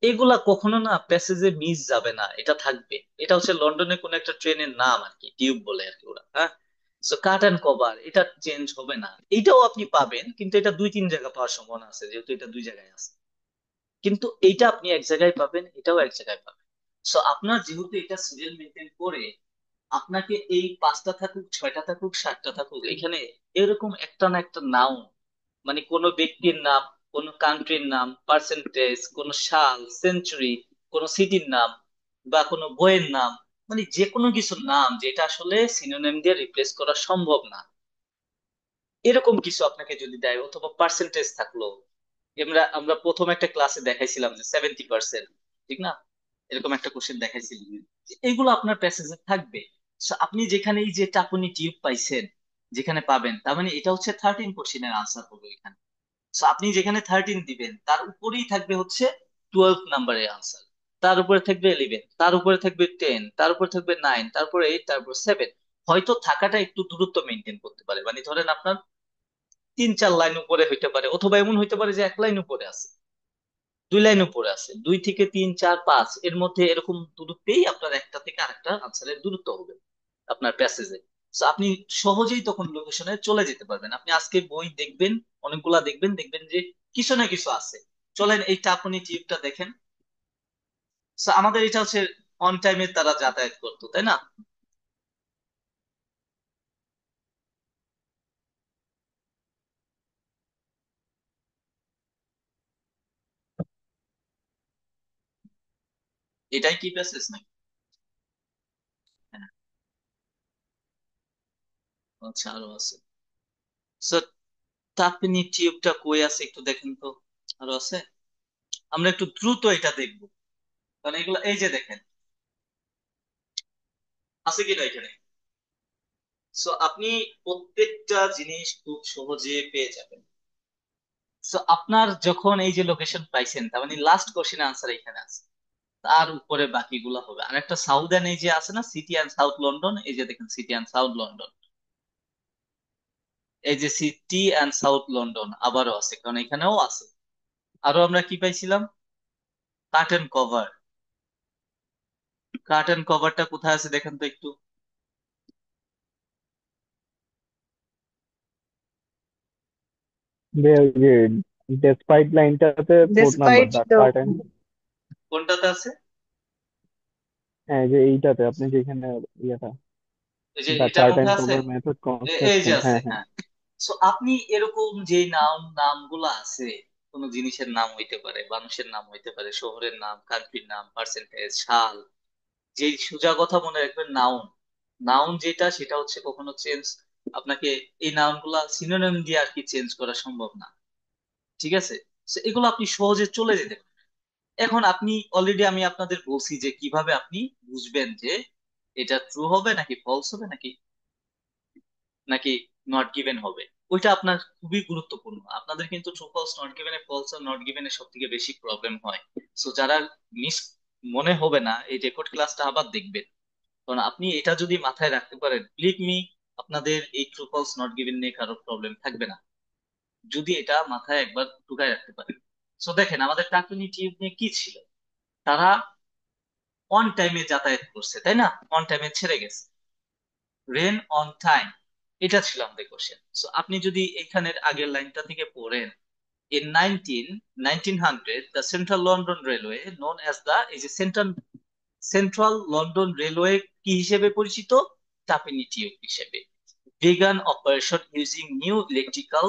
এগুলা কখনো না প্যাসেজে মিস যাবে না, এটা থাকবে। এটা হচ্ছে লন্ডনের কোন একটা ট্রেনের নাম আর কি, টিউব বলে আর কি ওরা, হ্যাঁ। সো কাট অ্যান্ড কভার এটা চেঞ্জ হবে না, এটাও আপনি পাবেন, কিন্তু এটা দুই তিন জায়গা পাওয়ার সম্ভাবনা আছে যেহেতু এটা দুই জায়গায় আছে। কিন্তু এইটা আপনি এক জায়গায় পাবেন, এটাও এক জায়গায় পাবেন। সো আপনার যেহেতু এটা সিরিয়াল মেনটেন করে, আপনাকে এই পাঁচটা থাকুক, ছয়টা থাকুক, সাতটা থাকুক, এখানে এরকম একটা না একটা নাউন, মানে কোনো ব্যক্তির নাম, কোনো কান্ট্রির নাম, পার্সেন্টেজ, কোনো সাল, সেঞ্চুরি, কোনো সিটির নাম, বা কোনো বইয়ের নাম, মানে যে কোনো কিছুর নাম যেটা আসলে সিনোনিম দিয়ে রিপ্লেস করা সম্ভব না, এরকম কিছু আপনাকে যদি দেয়, অথবা পার্সেন্টেজ থাকলো। আমরা আমরা প্রথম একটা ক্লাসে দেখাইছিলাম যে 70%, ঠিক না? এরকম একটা কোশ্চেন দেখাইছিলাম যে এগুলো আপনার প্যাসেজে থাকবে। So, আপনি যেখানে এই যে টাপুনি টিউব পাইছেন, যেখানে পাবেন, তার মানে এটা হচ্ছে 13 কোশ্চেনের আনসার হবে এখানে। So, আপনি যেখানে 13 দিবেন তার উপরেই থাকবে হচ্ছে 12 নাম্বারের আনসার, তার উপরে থাকবে 11, তার উপরে থাকবে 10, তার উপরে থাকবে 9, তারপরে 8, তারপর 7। হয়তো থাকাটা একটু দূরত্ব মেনটেন করতে পারে, মানে ধরেন আপনার 3-4 লাইন উপরে হইতে পারে, অথবা এমন হইতে পারে যে 1 লাইন উপরে আছে, 2 লাইন উপরে আছে, 2 থেকে 3, 4, 5 এর মধ্যে এরকম দূরত্বেই আপনার একটা থেকে আরেকটা আনসারের দূরত্ব হবে আপনার প্যাসেজে। তো আপনি সহজেই তখন লোকেশনে চলে যেতে পারবেন। আপনি আজকে বই দেখবেন, অনেকগুলা দেখবেন, দেখবেন যে কিছু না কিছু আছে। চলেন এইটা আপনি টিপটা দেখেন। So, আমাদের এটা হচ্ছে অন টাইমে তারা যাতায়াত করতো, তাই না? এটাই কি প্যাসেজ নাকি? হ্যাঁ। আচ্ছা, আরো আছে। So, আপনি টিউবটা কই আছে একটু দেখেন তো। আরো আছে, আমরা একটু দ্রুত এটা দেখবো, কারণ এগুলো এই যে দেখেন, আছে কিনা এখানে। সো আপনি প্রত্যেকটা জিনিস খুব সহজে পেয়ে যাবেন। সো আপনার যখন এই যে লোকেশন পাইছেন, তার মানে লাস্ট কোশ্চেন আনসার এখানে আছে, তার উপরে বাকিগুলো হবে। আর একটা সাউদার্ন এই যে আছে না, সিটি অ্যান্ড সাউথ লন্ডন, এই যে দেখেন সিটি অ্যান্ড সাউথ লন্ডন, এই যে সিটি অ্যান্ড সাউথ লন্ডন আবারও আছে, কারণ এখানেও আছে। আরো আমরা কি পাইছিলাম? Curtain cover. কার্টেন কভারটা কোথায় আছে দেখেন তো একটু। ওই যে ডেসপাইট লাইনটাতে 4 number despite the the curtain. কোনটাতে আছে? হ্যাঁ, যে এইটাতে আপনি যেখানে ইয়েটা, এই যে দা এটার কার্টেন মধ্যে আছে। কভার মেথড এই যে কনস্ট্রাকশন, আছে, হ্যাঁ হ্যাঁ। হ্যাঁ। সো আপনি এরকম যে নামগুলো আছে, কোন জিনিসের নাম হইতে পারে, মানুষের নাম হইতে পারে, শহরের নাম, কান্ট্রির নাম, পার্সেন্টেজ, সাল, যে সোজা কথা মনে রাখবেন, নাউন। নাউন যেটা সেটা হচ্ছে কখনো চেঞ্জ, আপনাকে এই নাউন গুলা সিনোনিম দিয়ে আর কি চেঞ্জ করা সম্ভব না, ঠিক আছে? So, এগুলো আপনি সহজে চলে যেতে পারেন। এখন আপনি অলরেডি আমি আপনাদের বলছি যে কিভাবে আপনি বুঝবেন যে এটা ট্রু হবে নাকি ফলস হবে, নাকি নাকি নট গিভেন হবে। ওইটা আপনার খুবই গুরুত্বপূর্ণ। আপনাদের কিন্তু true false not given a, false আর নট গিভেন এ সব থেকে বেশি প্রবলেম হয়। সো যারা মিস মনে হবে না, এই রেকর্ড ক্লাসটা আবার দেখবেন, কারণ আপনি এটা যদি মাথায় রাখতে পারেন, বিলিভ মি, আপনাদের এই ট্রু ফলস নট গিভেন নিয়ে কারো প্রবলেম থাকবে না, যদি এটা মাথায় একবার ঢুকায় রাখতে পারেন। সো দেখেন আমাদের টাকুনি টিউব নিয়ে কি ছিল, তারা অন টাইমে যাতায়াত করছে, তাই না? অন টাইমে ছেড়ে গেছে, রেন অন টাইম, এটা ছিল আমাদের কোশ্চেন। সো আপনি যদি এখানের আগের লাইনটা থেকে পড়েন, in 1900 the central london railway known as the, এই যে সেন্ট্রাল লন্ডন রেলওয়ে কি হিসেবে পরিচিত? টাপিনি টিউব হিসেবে began operation using new electrical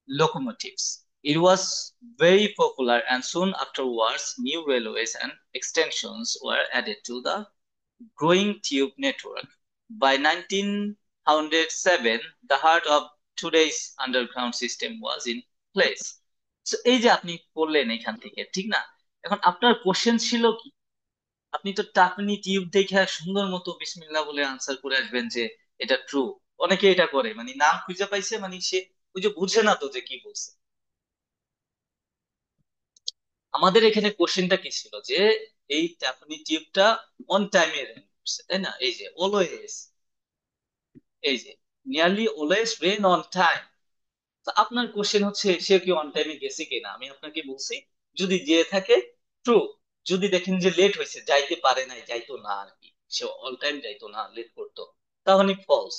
locomotives. It was very popular, and soon afterwards new railways and extensions were added to the growing tube network. By 1907, the heart of today's underground system was in place. So এই যে আপনি পড়লেন এখান থেকে, ঠিক না? এখন আপনার কোশ্চেন ছিল কি? আপনি তো টাকনি টিউব দেখে সুন্দর মতো বিসমিল্লাহ বলে আনসার করে আসবেন যে এটা ট্রু। অনেকে এটা করে, মানে নাম খুঁজে পাইছে, মানে সে ওই যে বুঝে না তো যে কি বলছে। আমাদের এখানে কোশ্চেনটা কি ছিল যে এই টাকনি টিউবটা অন টাইমে রান করছে, তাই না? এই যে অলওয়েজ, এই যে nearly always rain on time. তো আপনার কোশ্চেন হচ্ছে সে কি অন টাইমে গেছে কিনা। আমি আপনাকে বলছি যদি যেয়ে থাকে ট্রু। যদি দেখেন যে লেট হয়েছে, যাইতে পারে নাই, যাইতো না আর কি, সে অল টাইম যাইতো না, লেট করতো, তাহলে ফলস।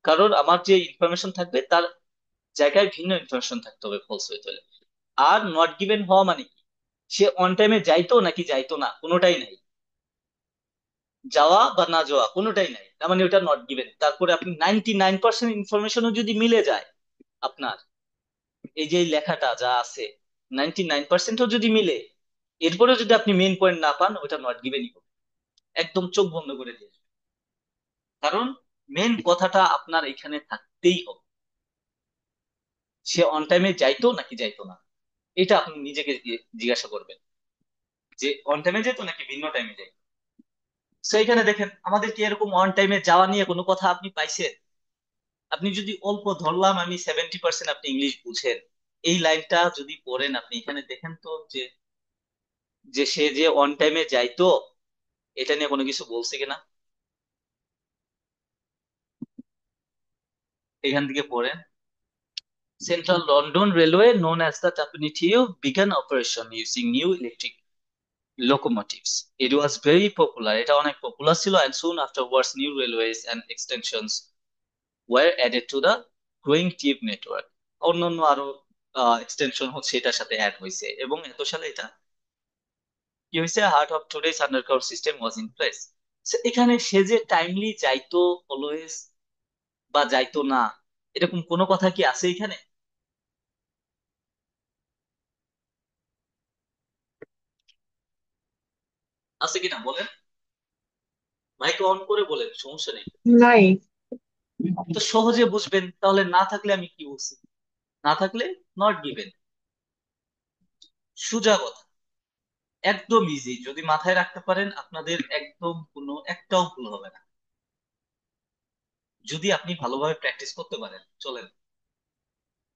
কারণ আমার যে ইনফরমেশন থাকবে তার জায়গায় ভিন্ন ইনফরমেশন থাকতে হবে ফলস হইতে হলে। আর নট গিভেন হওয়া মানে কি, সে অন টাইমে যাইতো নাকি যাইতো না, কোনোটাই নাই, যাওয়া বা না যাওয়া কোনোটাই নাই, তার মানে ওটা নট গিভেন। তারপরে আপনি 99% ইনফরমেশনও যদি মিলে যায় আপনার, এই যে এই লেখাটা যা আছে 99%ও যদি মিলে, এরপরে যদি আপনি মেইন পয়েন্ট না পান, ওটা নট গিভেনই হবে। একদম চোখ বন্ধ করে দিয়ে আসবেন। কারণ মেন কথাটা আপনার এখানে থাকতেই হবে, সে অন টাইমে যাইতো নাকি যাইতো না, এটা আপনি নিজেকে জিজ্ঞাসা করবেন যে অন টাইমে যেত নাকি ভিন্ন টাইমে যাইতো। তো এখানে দেখেন আমাদের কি এরকম অন টাইমে যাওয়া নিয়ে কোনো কথা আপনি পাইছেন? আপনি যদি অল্প ধরলাম আমি 70% আপনি ইংলিশ বুঝেন, এই লাইনটা যদি পড়েন আপনি, এখানে দেখেন তো যে যে সে যে অন টাইমে যাইতো, এটা নিয়ে কোনো কিছু বলছে কিনা, এখান থেকে পড়েন। Central London railway known as the Tuppenny Tube began operation using new electric locomotives. It was very popular. এটা অনেক পপুলার ছিল, and soon afterwards new railways and extensions were added to the growing tube network. অন্যান্য আরো extension হচ্ছে এটার সাথে add হয়েছে, এবং এত সালে এটা কি হয়েছে, heart of today's underground system was in place. এখানে সে যে টাইমলি যাইতো অলওয়েজ বা যাইতো না, এরকম কোনো কথা কি আছে এখানে? আছে কিনা বলেন, মাইক অন করে বলেন, সমস্যা নেই। নাই। তো সহজে বুঝবেন, তাহলে না থাকলে আমি কি বলছি, না থাকলে নট গিভেন, সোজা কথা, একদম ইজি। যদি মাথায় রাখতে পারেন আপনাদের একদম কোনো একটাও ভুল হবে না, যদি আপনি ভালোভাবে প্র্যাকটিস করতে পারেন। চলেন,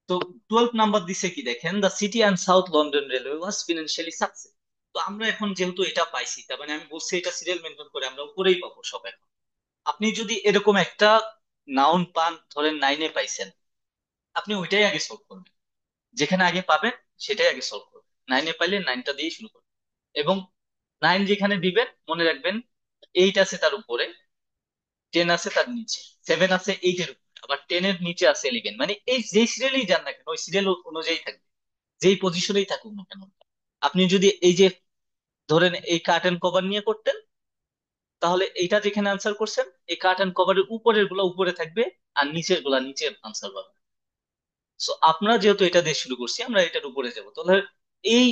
তো 12 নাম্বার দিছে কি দেখেন, the city and south London railway was financially success. তো আমরা এখন যেহেতু এটা পাইছি, তার মানে আমি বলছি এটা সিরিয়াল মেনটেন করে আমরা উপরেই পাবো সব। এখন আপনি যদি এরকম একটা নাউন পান, ধরেন 9-এ পাইছেন, আপনি ওইটাই আগে সলভ করবেন, যেখানে আগে পাবেন সেটাই আগে সলভ করবেন। 9-এ পাইলে 9টা দিয়ে শুরু করবেন, এবং 9 যেখানে দিবেন মনে রাখবেন 8 আছে তার উপরে, 10 আছে তার নিচে, 7 আছে 8-এর উপরে, আবার 10-এর নিচে আছে 11, মানে এই যে সিরিয়ালেই যান না কেন ওই সিরিয়াল অনুযায়ী থাকবে, যেই পজিশনেই থাকুক না কেন। আপনি যদি এই যে ধরেন এই কার্টেন কভার নিয়ে করতেন, তাহলে এইটা যেখানে আনসার করছেন, এই কার্টেন কভারের উপরের গুলা উপরে থাকবে, আর নিচের গুলা নিচে আনসার পাবেন। সো আমরা যেহেতু এটা দিয়ে শুরু করছি, আমরা এটার উপরে যাব। তাহলে এই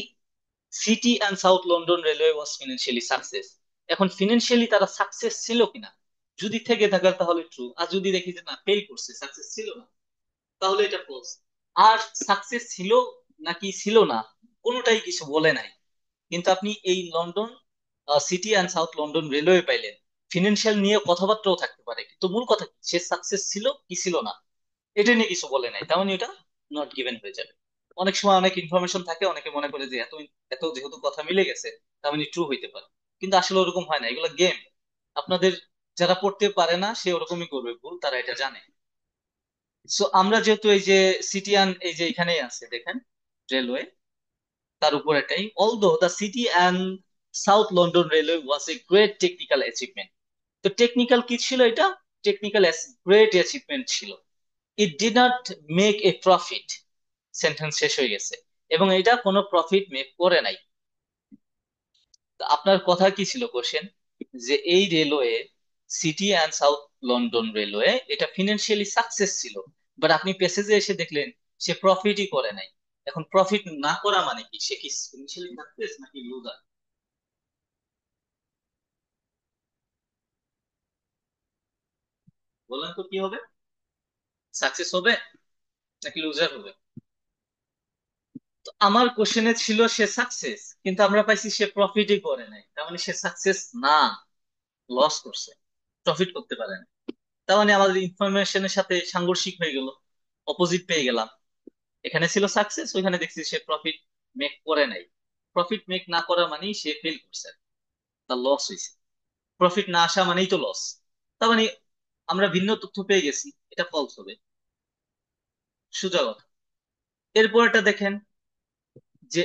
city and south London railway was financially success, এখন ফিনান্সিয়ালি তারা সাকসেস ছিল কিনা, যদি থেকে থাকে তাহলে ট্রু, আর যদি দেখি যে না ফেল করছে, সাকসেস ছিল না, তাহলে এটা ফলস। আর সাকসেস ছিল নাকি ছিল না, কোনোটাই কিছু বলে নাই। কিন্তু আপনি এই London city and south London railway পাইলেন, ফিনান্সিয়াল নিয়ে কথাবার্তাও থাকতে পারে, কিন্তু মূল কথা কি, সে সাকসেস ছিল কি ছিল না, এটা নিয়ে কিছু বলে নাই, তার মানে এটা নট গিভেন হয়ে যাবে। অনেক সময় অনেক ইনফরমেশন থাকে, অনেকে মনে করে যে এত এত যেহেতু কথা মিলে গেছে তার মানে ট্রু হইতে পারে, কিন্তু আসলে ওরকম হয় না, এগুলো গেম। আপনাদের যারা পড়তে পারে না সে ওরকমই করবে ভুল, তারা এটা জানে। সো আমরা যেহেতু এই যে সিটিয়ান এই যে এখানেই আছে দেখেন রেলওয়ে, তার উপর এটাই, although the city and south London railway was a great technical achievement. তো টেকনিক্যাল কি ছিল এটা, টেকনিক্যাল গ্রেট অ্যাচিভমেন্ট ছিল। It did not make a profit, sentence শেষ হয়ে গেছে, এবং এটা কোনো প্রফিট মেক করে নাই। তো আপনার কথা কি ছিল কোশ্চেন, যে এই railway city and south London railway এটা ফিনান্সিয়ালি সাকসেস ছিল, বাট আপনি প্যাসেজে এসে দেখলেন সে প্রফিটই করে নাই। এখন প্রফিট না করা মানে কি, সে কি ফিনান্সিয়ালি সাকসেস নাকি লুজার? বলেন তো কি হবে, সাকসেস হবে নাকি লুজার হবে? তো আমার কোশ্চেনে ছিল সে সাকসেস, কিন্তু আমরা পাইছি সে প্রফিটই করে নাই, তার মানে সে সাকসেস না, লস করছে, প্রফিট করতে পারে না। তার মানে আমাদের ইনফরমেশনের সাথে সাংঘর্ষিক হয়ে গেল, অপোজিট পেয়ে গেলাম। এখানে ছিল সাকসেস, ওইখানে দেখছি সে প্রফিট মেক করে নাই। প্রফিট মেক না করা মানেই সে ফেল করছে, তার লস হয়েছে। প্রফিট না আসা মানেই তো লস, তার মানে আমরা ভিন্ন তথ্য পেয়ে গেছি, এটা ফলস হবে, সোজা কথা। এরপর এটা দেখেন যে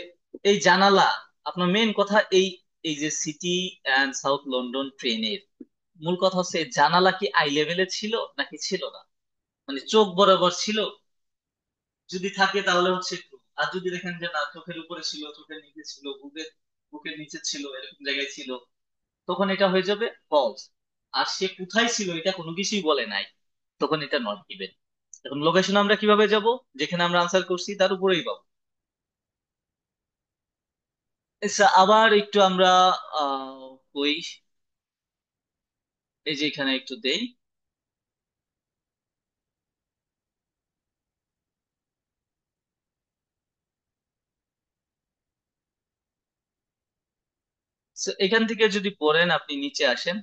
এই জানালা, আপনার মেন কথা এই, এই যে সিটি অ্যান্ড সাউথ লন্ডন ট্রেনের মূল কথা হচ্ছে এই জানালা কি আই লেভেলে ছিল নাকি ছিল না, মানে চোখ বরাবর ছিল, যদি থাকে তাহলে হচ্ছে true। আর যদি দেখেন যে না, চোখের উপরে ছিল, চোখের নিচে ছিল, বুকের বুকের নিচে ছিল, এরকম জায়গায় ছিল, তখন এটা হয়ে যাবে ফলস। আর সে কোথায় ছিল এটা কোনো কিছুই বলে নাই, তখন এটা নট গিভেন। এখন লোকেশন আমরা কিভাবে যাব, যেখানে আমরা আনসার করছি তার উপরেই পাবো। আচ্ছা, আবার একটু আমরা ওই, এই যে এখানে একটু দেই। So, এখান থেকে যদি পড়েন, আপনি নিচে আসেন।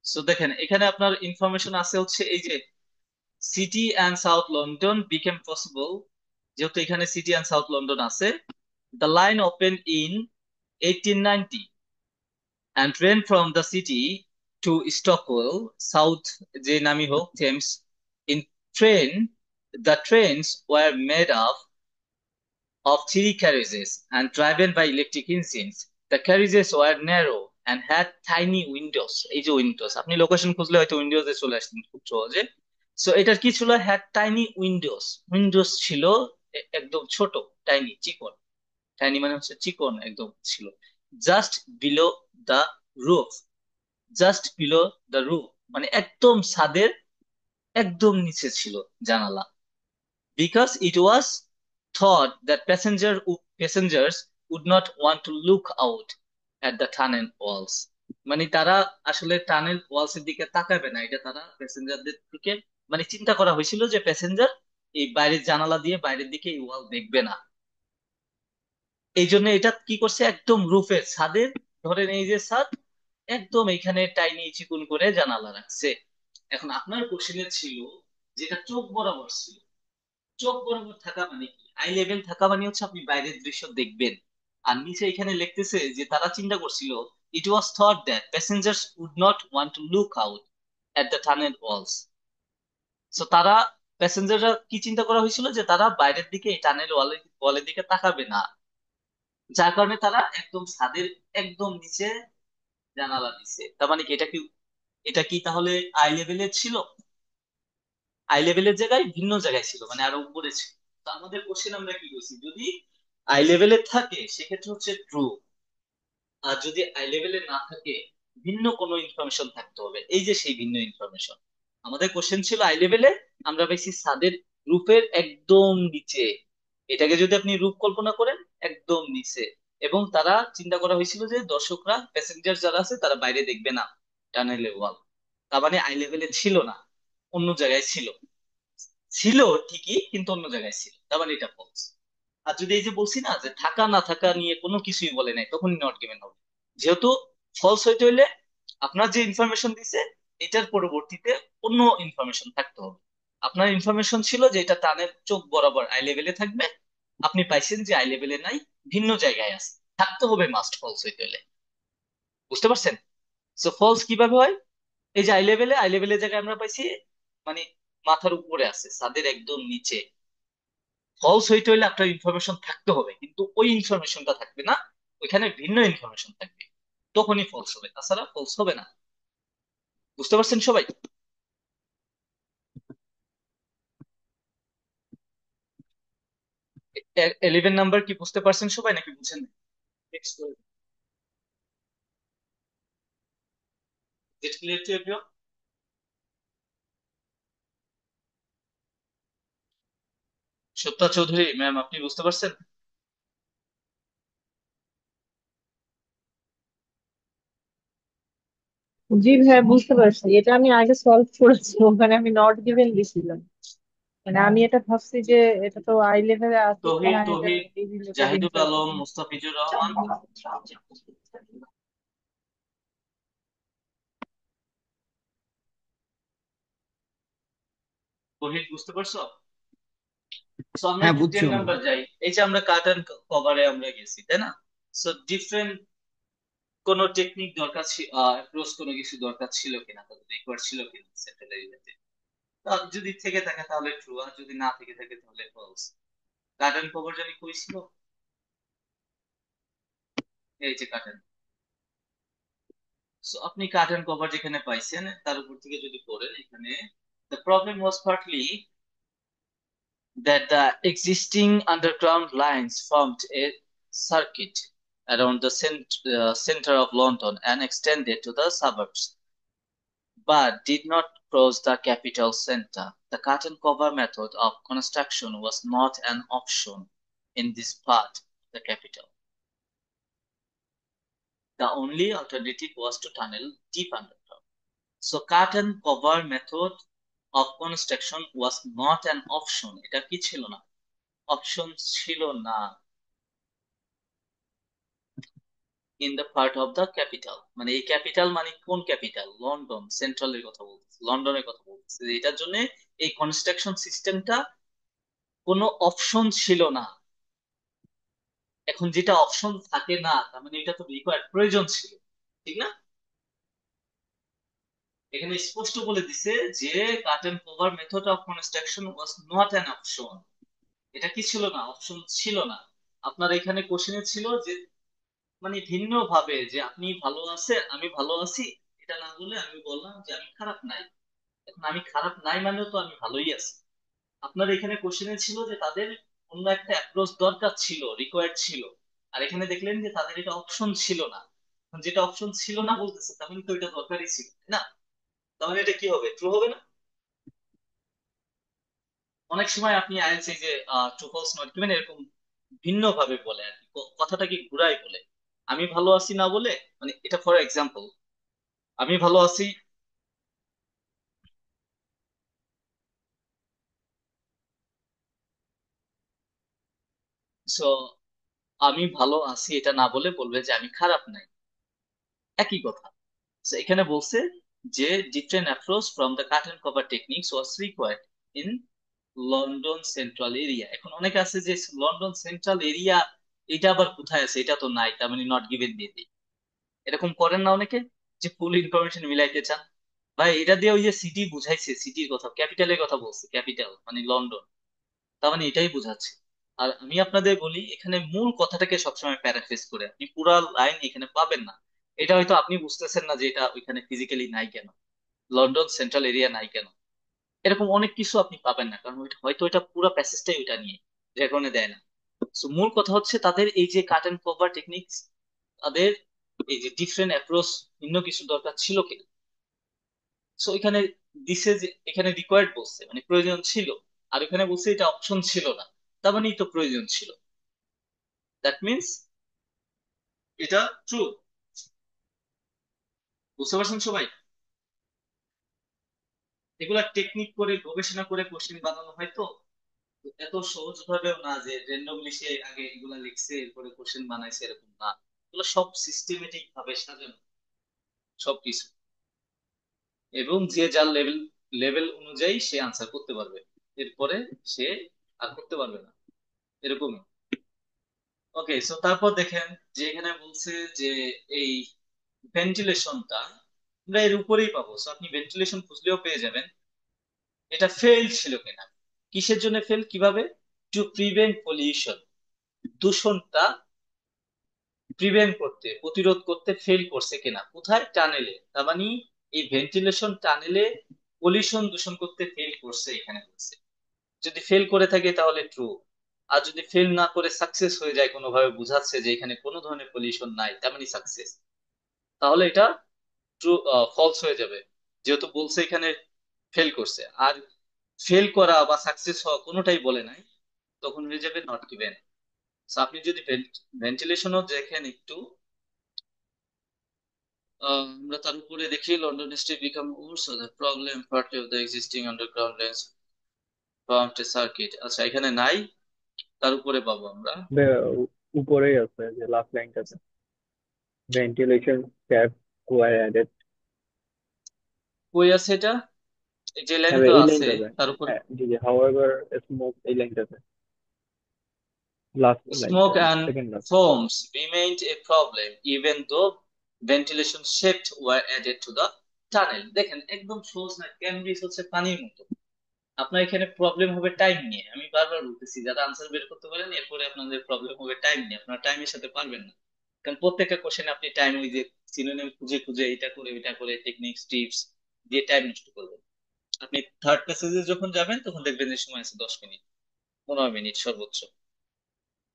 সো দেখেন এখানে আপনার ইনফরমেশন আছে হচ্ছে এই যে city and south London became possible, যেহেতু এখানে সিটি অ্যান্ড সাউথ লন্ডন আছে। The line open in 1890 and ran from the city to Stockwell, South যে নামই হোক Thames. In train, the trains were made up of three carriages and driven by electric engines. The carriages were narrow and had tiny windows. এই যে Windows, আপনি location খুঁজলে হয়তো উইন্ডোজে চলে আসতেন খুব সহজে। সো এটার কি ছিল, হ্যাড টাইনি উইন্ডোজ, উইন্ডোজ ছিল একদম ছোট, টাইনি চিকন, টাইনি মানে হচ্ছে চিকন একদম ছিল। Just below the roof, just below the roof মানে একদম ছাদের একদম নিচে ছিল জানালা। Because it was thought that passengers would not want to look out at the tunnel walls. মানে তারা আসলে টানেল ওয়ালস এর দিকে তাকাবে না, এটা তারা প্যাসেঞ্জারদের দিকে, মানে চিন্তা করা হয়েছিল যে প্যাসেঞ্জার এই বাইরের জানালা দিয়ে বাইরের দিকে এই ওয়াল দেখবে না। এই জন্য এটা কি করছে, একদম রুফের ছাদের, ধরেন এই যে ছাদ, একদম এখানে টাইনি চিকুন করে জানালা রাখছে। এখন আপনার কোশ্চেনে ছিল যেটা চোখ বরাবর ছিল, চোখ বরাবর থাকা মানে কি, আই লেভেল থাকা মানে হচ্ছে আপনি বাইরের দৃশ্য দেখবেন। আর নিচে এখানে লিখতেছে যে তারা চিন্তা করছিল, it was thought that passengers would not want to look out at the tunnel walls. So তারা, প্যাসেঞ্জাররা কি চিন্তা করা হয়েছিল যে তারা বাইরের দিকে এই টানেল ওয়ালের দিকে তাকাবে না, যার কারণে তারা একদম ছাদের একদম নিচে জানালা দিছে। তার মানে কি এটা কি, এটা কি তাহলে আই লেভেলের ছিল? আই লেভেলের জায়গায় ভিন্ন জায়গায় ছিল, মানে আরো উপরে ছিল। তো আমাদের কোশ্চেন আমরা কি করছি, যদি আই লেভেলে থাকে সেক্ষেত্রে হচ্ছে ট্রু, আর যদি আই লেভেলে না থাকে ভিন্ন কোনো ইনফরমেশন থাকতে হবে। এই যে সেই ভিন্ন ইনফরমেশন, আমাদের কোশ্চেন ছিল আই লেভেলে, আমরা পাইছি ছাদের রূপের একদম নিচে। এটাকে যদি আপনি রূপ কল্পনা করেন, একদম নিচে। এবং তারা চিন্তা করা হয়েছিল যে দর্শকরা, প্যাসেঞ্জার যারা আছে তারা বাইরে দেখবে না টানেলের ওয়াল। তার মানে আই লেভেলে ছিল না, অন্য জায়গায় ছিল। ছিল ঠিকই, কিন্তু অন্য জায়গায় ছিল, তার মানে এটা ফলস। আর যদি এই যে বলছি না যে থাকা না থাকা নিয়ে কোনো কিছুই বলে নাই, তখনই নট গিভেন হবে। যেহেতু ফলস হইতে হইলে আপনার যে ইনফরমেশন দিছে এটার পরবর্তীতে অন্য ইনফরমেশন থাকতে হবে। আপনার ইনফরমেশন ছিল যে এটা টানের চোখ বরাবর আই লেভেলে থাকবে, আপনি পাইছেন যে আই লেভেলে নাই, ভিন্ন জায়গায় আছে, থাকতে হবে মাস্ট ফলস হইতে হলে। বুঝতে পারছেন? সো ফলস কিভাবে হয়, এই যে আই লেভেলের জায়গায় আমরা পাইছি মানে মাথার উপরে আছে, ছাদের একদম নিচে। ফলস হইতে হইলে আপনার ইনফরমেশন থাকতে হবে, কিন্তু ওই ইনফরমেশনটা থাকবে না, ওইখানে ভিন্ন ইনফরমেশন থাকবে, তখনই ফলস হবে, তাছাড়া ফলস হবে না। বুঝতে পারছেন সবাই? 11 নাম্বার কি বুঝতে পারছেন সবাই নাকি বুঝেন না? Next one. Is it clear to everyone? সত্তা চৌধুরী ম্যাম, আপনি বুঝতে পারছেন? জি ভাই, বুঝতে পারছি। এটা আমি আগে সলভ করেছি, ওখানে আমি নট গিভেন দিছিলাম। মানে আমি এটা ভাবছি যে এটা তো আই লেভেলে আছে তহিদ, কিনা, এটা তহিদ, এই রিলেটেড জাহিদুল আলম, ইনফরমেশন। মুস্তাফিজুর রহমান, তহিদ বুঝতে পারছো? সো আমরা হ্যাঁ একটু বুঝছি 10 বন্ধু। নাম্বার যাই। এই যে আমরা কার্টন কভারে আমরা গেছি তাই না? সো ডিফারেন্ট কোন টেকনিক দরকার ছিল, অ্যাপ্রোচ কোনো কিছু দরকার ছিল কিনা, তাদের রিকোয়ার্ড ছিল কিনা সেটেল রিলেটেড। যদি থেকে থাকে তাহলে ট্রু, আর যদি না থেকে থাকে তাহলে ফলস। কার্টেন কভার জানি কই ছিল, এই যে কার্টেন। সো আপনি কার্টেন কভার যেখানে পাইছেন তার উপর থেকে যদি পড়েন এখানে, the problem was partly that the existing underground lines formed a circuit around the center of London and extended to the suburbs, but did not cross the capital center. The curtain cover method of construction was not an option in this part of the capital. The only alternative was to tunnel deep underground. So curtain cover method of construction was not an option. এটা কি ছিল না? Option ছিল না in the part of the capital. মানে এই capital মানে কোন ক্যাপিটাল? লন্ডন সেন্ট্রালের কথা বলতেছে, লন্ডনের কথা বলতেছে। এটার জন্য এই কনস্ট্রাকশন সিস্টেমটা কোনো অপশন ছিল না। এখন যেটা অপশন থাকে না তার মানে এটা তো রিকোয়ার্ড, প্রয়োজন ছিল, ঠিক না? এখানে স্পষ্ট বলে দিছে যে curtain cover method of construction was not an option. এটা কি ছিল না? অপশন ছিল না। আপনার এখানে কোশ্চেনে ছিল যে মানে ভিন্ন ভাবে, যে আপনি ভালো আছে আমি ভালো আছি, এটা না বলে আমি বললাম যে আমি খারাপ নাই। এখন আমি খারাপ নাই মানেও তো আমি ভালোই আছি। আপনার এখানে কোশ্চেনে ছিল যে তাদের অন্য একটা অ্যাপ্রোচ দরকার ছিল, রিকোয়ার্ড ছিল, আর এখানে দেখলেন যে তাদের এটা অপশন ছিল না। এখন যেটা অপশন ছিল না বলতেছে তাহলে তো এটা দরকারই ছিল, তাই না? তাহলে এটা কি হবে? ট্রু হবে না? অনেক সময় আপনি আইএলটিএস এই যে ট্রু ফলস নট গিভেন এরকম ভিন্ন ভাবে বলে আর কি, কথাটা কি ঘুরাই বলে। আমি ভালো আছি না বলে, মানে এটা ফর এক্সাম্পল, আমি ভালো আছি, সো আমি ভালো আছি এটা না বলে বলবে যে আমি খারাপ নাই, একই কথা। So, এখানে বলছে যে different approach from the curtain cover techniques was required in London central area. এখন অনেকে আছে যে লন্ডন সেন্ট্রাল এরিয়া এটা আবার কোথায় আছে, এটা তো নাই, তার মানে নট গিভেন দিয়ে দিই। এরকম করেন না অনেকে, যে ফুল ইনফরমেশন মিলাইতে চান। ভাই এটা দিয়ে ওই যে সিটি বুঝাইছে, সিটির কথা, ক্যাপিটালের কথা বলছে, ক্যাপিটাল মানে লন্ডন, তার মানে এটাই বোঝাচ্ছে। আর আমি আপনাদের বলি এখানে মূল কথাটাকে সবসময় প্যারাফ্রেজ করে, আপনি পুরা লাইন এখানে পাবেন না। এটা হয়তো আপনি বুঝতেছেন না যে এটা ওইখানে ফিজিক্যালি নাই কেন, লন্ডন সেন্ট্রাল এরিয়া নাই কেন, এরকম অনেক কিছু আপনি পাবেন না, কারণ হয়তো এটা পুরো প্যাসেজটাই ওইটা নিয়ে, যে কারণে দেয় না। So, মূল কথা হচ্ছে তাদের এই যে কাট এন্ড কভার টেকনিক্স, তাদের এই যে ডিফারেন্ট অ্যাপ্রোচ, ভিন্ন কিছু দরকার ছিল কিনা। সো এখানে দিছে যে এখানে রিকোয়ার্ড বলছে মানে প্রয়োজন ছিল, আর এখানে বলছে এটা অপশন ছিল না, তার মানে তো প্রয়োজন ছিল। দ্যাট মিনস এটা ট্রু। বুঝতে পারছেন সবাই? এগুলা টেকনিক করে গবেষণা করে কোশ্চেন বানানো হয় তো, এত সহজ ভাবেও না যে র্যান্ডমলি সে আগে এগুলা লিখছে এরপরে কোশ্চেন বানাইছে, এরকম না। এগুলো সব সিস্টেমেটিক ভাবে সাজানো সবকিছু, এবং যে যার লেভেল লেভেল অনুযায়ী সে আনসার করতে পারবে, এরপরে সে আর করতে পারবে না, এরকমই। ওকে, সো তারপর দেখেন যে এখানে বলছে যে এই ভেন্টিলেশনটা আমরা এর উপরেই পাবো, সো আপনি ভেন্টিলেশন খুঁজলেও পেয়ে যাবেন। এটা ফেল ছিল কিনা, কিসের জন্য ফেল, কিভাবে? টু প্রিভেন্ট পলিউশন, দূষণটা প্রিভেন্ট করতে, প্রতিরোধ করতে ফেল করছে কিনা, কোথায়? টানেলে। তার মানে এই ভেন্টিলেশন টানেলে পলিউশন দূষণ করতে ফেল করছে এখানে বলছে। যদি ফেল করে থাকে তাহলে ট্রু, আর যদি ফেল না করে সাকসেস হয়ে যায় কোনোভাবে, বুঝাচ্ছে যে এখানে কোনো ধরনের পলিউশন নাই, তার মানে সাকসেস, তাহলে এটা ট্রু, ফলস হয়ে যাবে, যেহেতু বলছে এখানে ফেল করছে। আর ফেল করা বা সাকসেস হওয়া কোনোটাই বলে নাই, তখন হয়ে যাবে নট গিভেন। আপনি যদি ভেন্টিলেশনও দেখেন একটু, আমরা তার উপরে দেখি London street became worse the problem partly of the existing underground lines formed a circuit. আচ্ছা এখানে নাই, তার উপরে পাবো আমরা। উপরেই আছে যে লাস্ট লাইনটাতে, ভেন্টিলেশন ট্যাপ ওয়ার অ্যাডেড। কই আছে এটা? এই যে লাইনে হ্যাঁ তো এই আছে, লাইনটাতে, তার উপরে হ্যাঁ জি জি, হাউএভার স্মোক, এই লাইনটাতে লাস্ট smoke লাইনটাতে and second last. foams remained a problem even though ventilation shafts were added to the tunnel। দেখেন একদম সহজ না, ক্যামব্রিজ হচ্ছে পানির মতো, আপনার এখানে প্রবলেম হবে টাইম নিয়ে। আমি বারবার বলতেছি, যারা আনসার বের করতে পারেন এরপরে আপনাদের প্রবলেম হবে টাইম নিয়ে, আপনারা টাইমের সাথে পারবেন না। কারণ প্রত্যেকটা কোশ্চেনে আপনি টাইম, ওই যে সিনোনিম খুঁজে খুঁজে এটা করে ওইটা করে টেকনিক্স টিপস দিয়ে টাইম নষ্ট করবেন। আপনি থার্ড প্যাসেজে যখন যাবেন তখন দেখবেন যে সময় আছে 10 মিনিট, 15 মিনিট সর্বোচ্চ।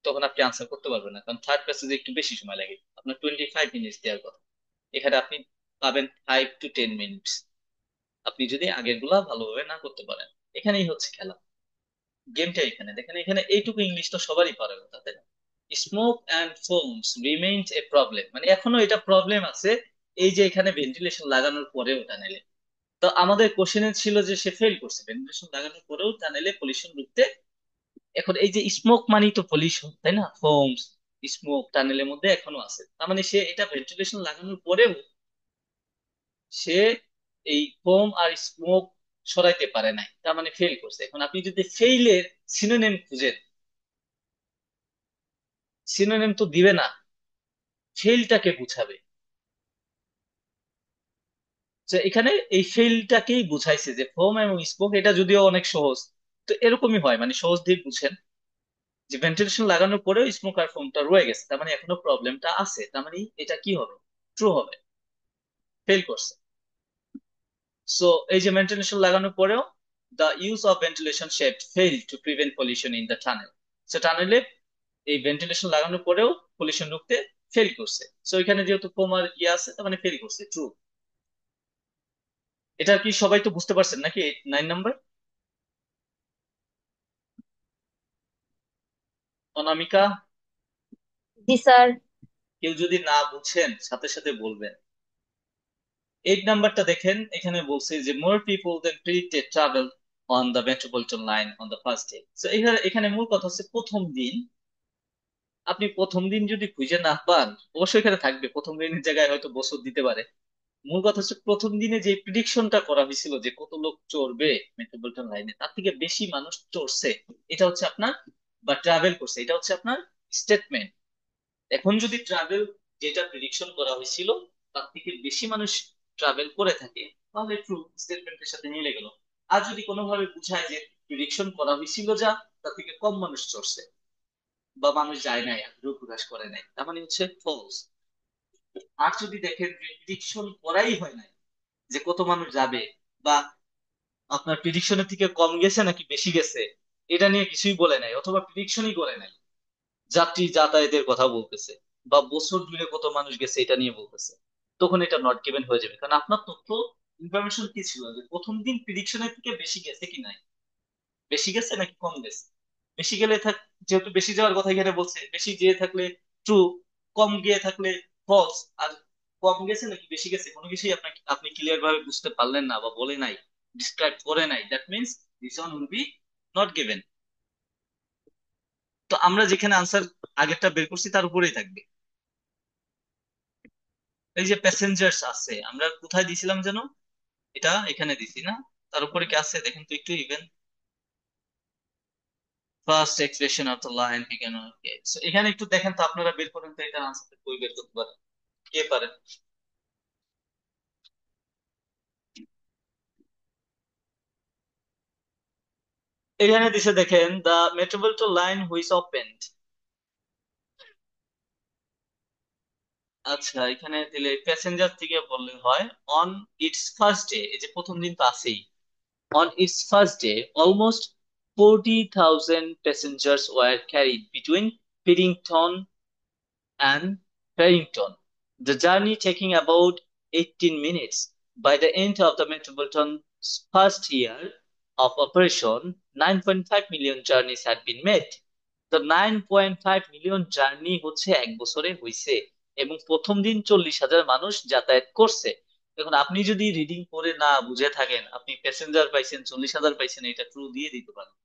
তখন আপনি আনসার করতে পারবেন না, কারণ থার্ড প্যাসেজে একটু বেশি সময় লাগে, আপনার 25 মিনিট দেওয়ার কথা। এখানে আপনি পাবেন 5 to 10 মিনিটস, আপনি যদি আগের গুলা ভালোভাবে না করতে পারেন। এখানেই হচ্ছে খেলা, গেমটা এখানে দেখেন। এখানে এইটুকু ইংলিশ তো সবারই পারে না, তাতে smoke and foams remains a problem, মানে এখনো এটা প্রবলেম আছে। এই যে এখানে ভেন্টিলেশন লাগানোর পরেও টানেলে, তো আমাদের কোশ্চেনে ছিল যে সে ফেল করছে, ভেন্টিলেশন লাগানোর পরেও টানেলে পলিউশন রুখতে। এখন এই যে স্মোক মানেই তো পলিউশন, তাই না? ফোমস, স্মোক টানেলের মধ্যে এখনো আছে, তার মানে সে এটা ভেন্টিলেশন লাগানোর পরেও সে এই ফোম আর স্মোক সরাইতে পারে নাই, তার মানে ফেল করছে। এখন আপনি যদি ফেইলের সিনোনিম খুঁজেন, সিনোনিম তো দিবে না, ফেইলটাকে বুঝাবে। তো এখানে এই ফেইলটাকেই বুঝাইছে যে ফোম এবং স্মোক, এটা যদিও অনেক সহজ, তো এরকমই হয়, মানে সহজ দিয়ে বুঝেন যে ভেন্টিলেশন লাগানোর পরেও স্মোক আর ফোমটা রয়ে গেছে, তার মানে এখনো প্রবলেমটা আছে, তার মানে এটা কি হবে? ট্রু হবে, ফেল করছে। সো এই যে ভেন্টিলেশন লাগানোর পরেও the use of ventilation shed fail to prevent pollution in the tunnel, so টানেলে এই ভেন্টিলেশন লাগানোর পরেও পলিউশন রুখতে ফেল করছে। সো এখানে যেহেতু ফোম আর ইয়ে আছে, তার মানে ফেল করছে, ট্রু। এটা কি সবাই তো বুঝতে পারছেন নাকি? 9 নাম্বার অনামিকা, জি স্যার। কেউ যদি না বুঝেন সাথে সাথে বলবেন। 8 নাম্বারটা দেখেন, এখানে বলছে যে more people than predicted travel on the metropolitan line on the first day. তো এখানে এখানে মূল কথা হচ্ছে প্রথম দিন। আপনি প্রথম দিন যদি খুঁজে না পান, অবশ্যই এখানে থাকবে প্রথম দিনের জায়গায় হয়তো বছর দিতে পারে। মূল কথা হচ্ছে প্রথম দিনে যে প্রিডিকশনটা করা হয়েছিল যে কত লোক চড়বে মেট্রোপলিটন লাইনে, তার থেকে বেশি মানুষ চড়ছে, এটা হচ্ছে আপনার, বা ট্রাভেল করছে, এটা হচ্ছে আপনার স্টেটমেন্ট। এখন যদি ট্রাভেল, যেটা প্রিডিকশন করা হয়েছিল তার থেকে বেশি মানুষ ট্রাভেল করে থাকে, তাহলে ট্রু, স্টেটমেন্টের সাথে মিলে গেল। আর যদি কোনোভাবে বুঝায় যে প্রিডিকশন করা হয়েছিল যা, তার থেকে কম মানুষ চড়ছে বা মানুষ যায় নাই, আগ্রহ প্রকাশ করে নাই, তার মানে হচ্ছে ফলস। আর যদি দেখেন যে প্রিডিকশন করাই হয় নাই যে কত মানুষ যাবে, বা আপনার প্রিডিকশনের থেকে কম গেছে নাকি বেশি গেছে, এটা নিয়ে কিছুই বলে নাই, অথবা প্রিডিকশনই করে নাই, যাত্রী যাতায়াতের কথা বলতেছে, বা বছর জুড়ে কত মানুষ গেছে এটা নিয়ে বলতেছে, তখন এটা নট গিভেন হয়ে যাবে। কারণ আপনার তথ্য, ইনফরমেশন কি ছিল যে প্রথম দিন প্রিডিকশনের থেকে বেশি গেছে কি নাই, বেশি গেছে নাকি কম গেছে। বেশি গেলে যেহেতু বেশি যাওয়ার কথা এখানে বলছে, বেশি গিয়ে থাকলে ট্রু, কম গিয়ে থাকলে ফলস। আর কম গেছে নাকি বেশি গেছে কোনো কিছুই আপনাকে, আপনি ক্লিয়ার ভাবে বুঝতে পারলেন না বা বলে নাই, ডিসক্রাইব করে নাই, that means this one will be not given. তো আমরা যেখানে আনসার আগেরটা বের করছি তার উপরেই থাকবে। এই যে প্যাসেঞ্জার্স আছে, আমরা কোথায় দিছিলাম যেন, এটা এখানে দিছি না? তার উপরে কি আছে দেখেন তো একটু, even first expression of the line বিজ্ঞান। ওকে, সো এখানে একটু দেখেন তো, আপনারা বের করেন তো এটা আনসার কই বের করতে পারেন, কে পারেন? এখানে দিছে দেখেন, the metropolitan line which opened. আচ্ছা, এখানে দিলে প্যাসেঞ্জার থেকে বললে হয়। অন ইটস ফার্স্ট ডে, এই যে প্রথম দিন তো আছেই। On its first day, almost 40,000 passengers were carried between Paddington and Farrington, the journey taking about 18 minutes. By the end of the Metropolitan's first year of operation, 9.5 million journeys had been made. তো 9.5 million journey হচ্ছে এক বছরে হয়েছে, এবং প্রথম দিন 40,000 মানুষ যাতায়াত করছে। দেখুন, আপনি যদি রিডিং পড়ে না বুঝে থাকেন, আপনি প্যাসেঞ্জার পাইছেন 40,000 পাইছেন, এটা ট্রু দিয়ে দিতে পারেন।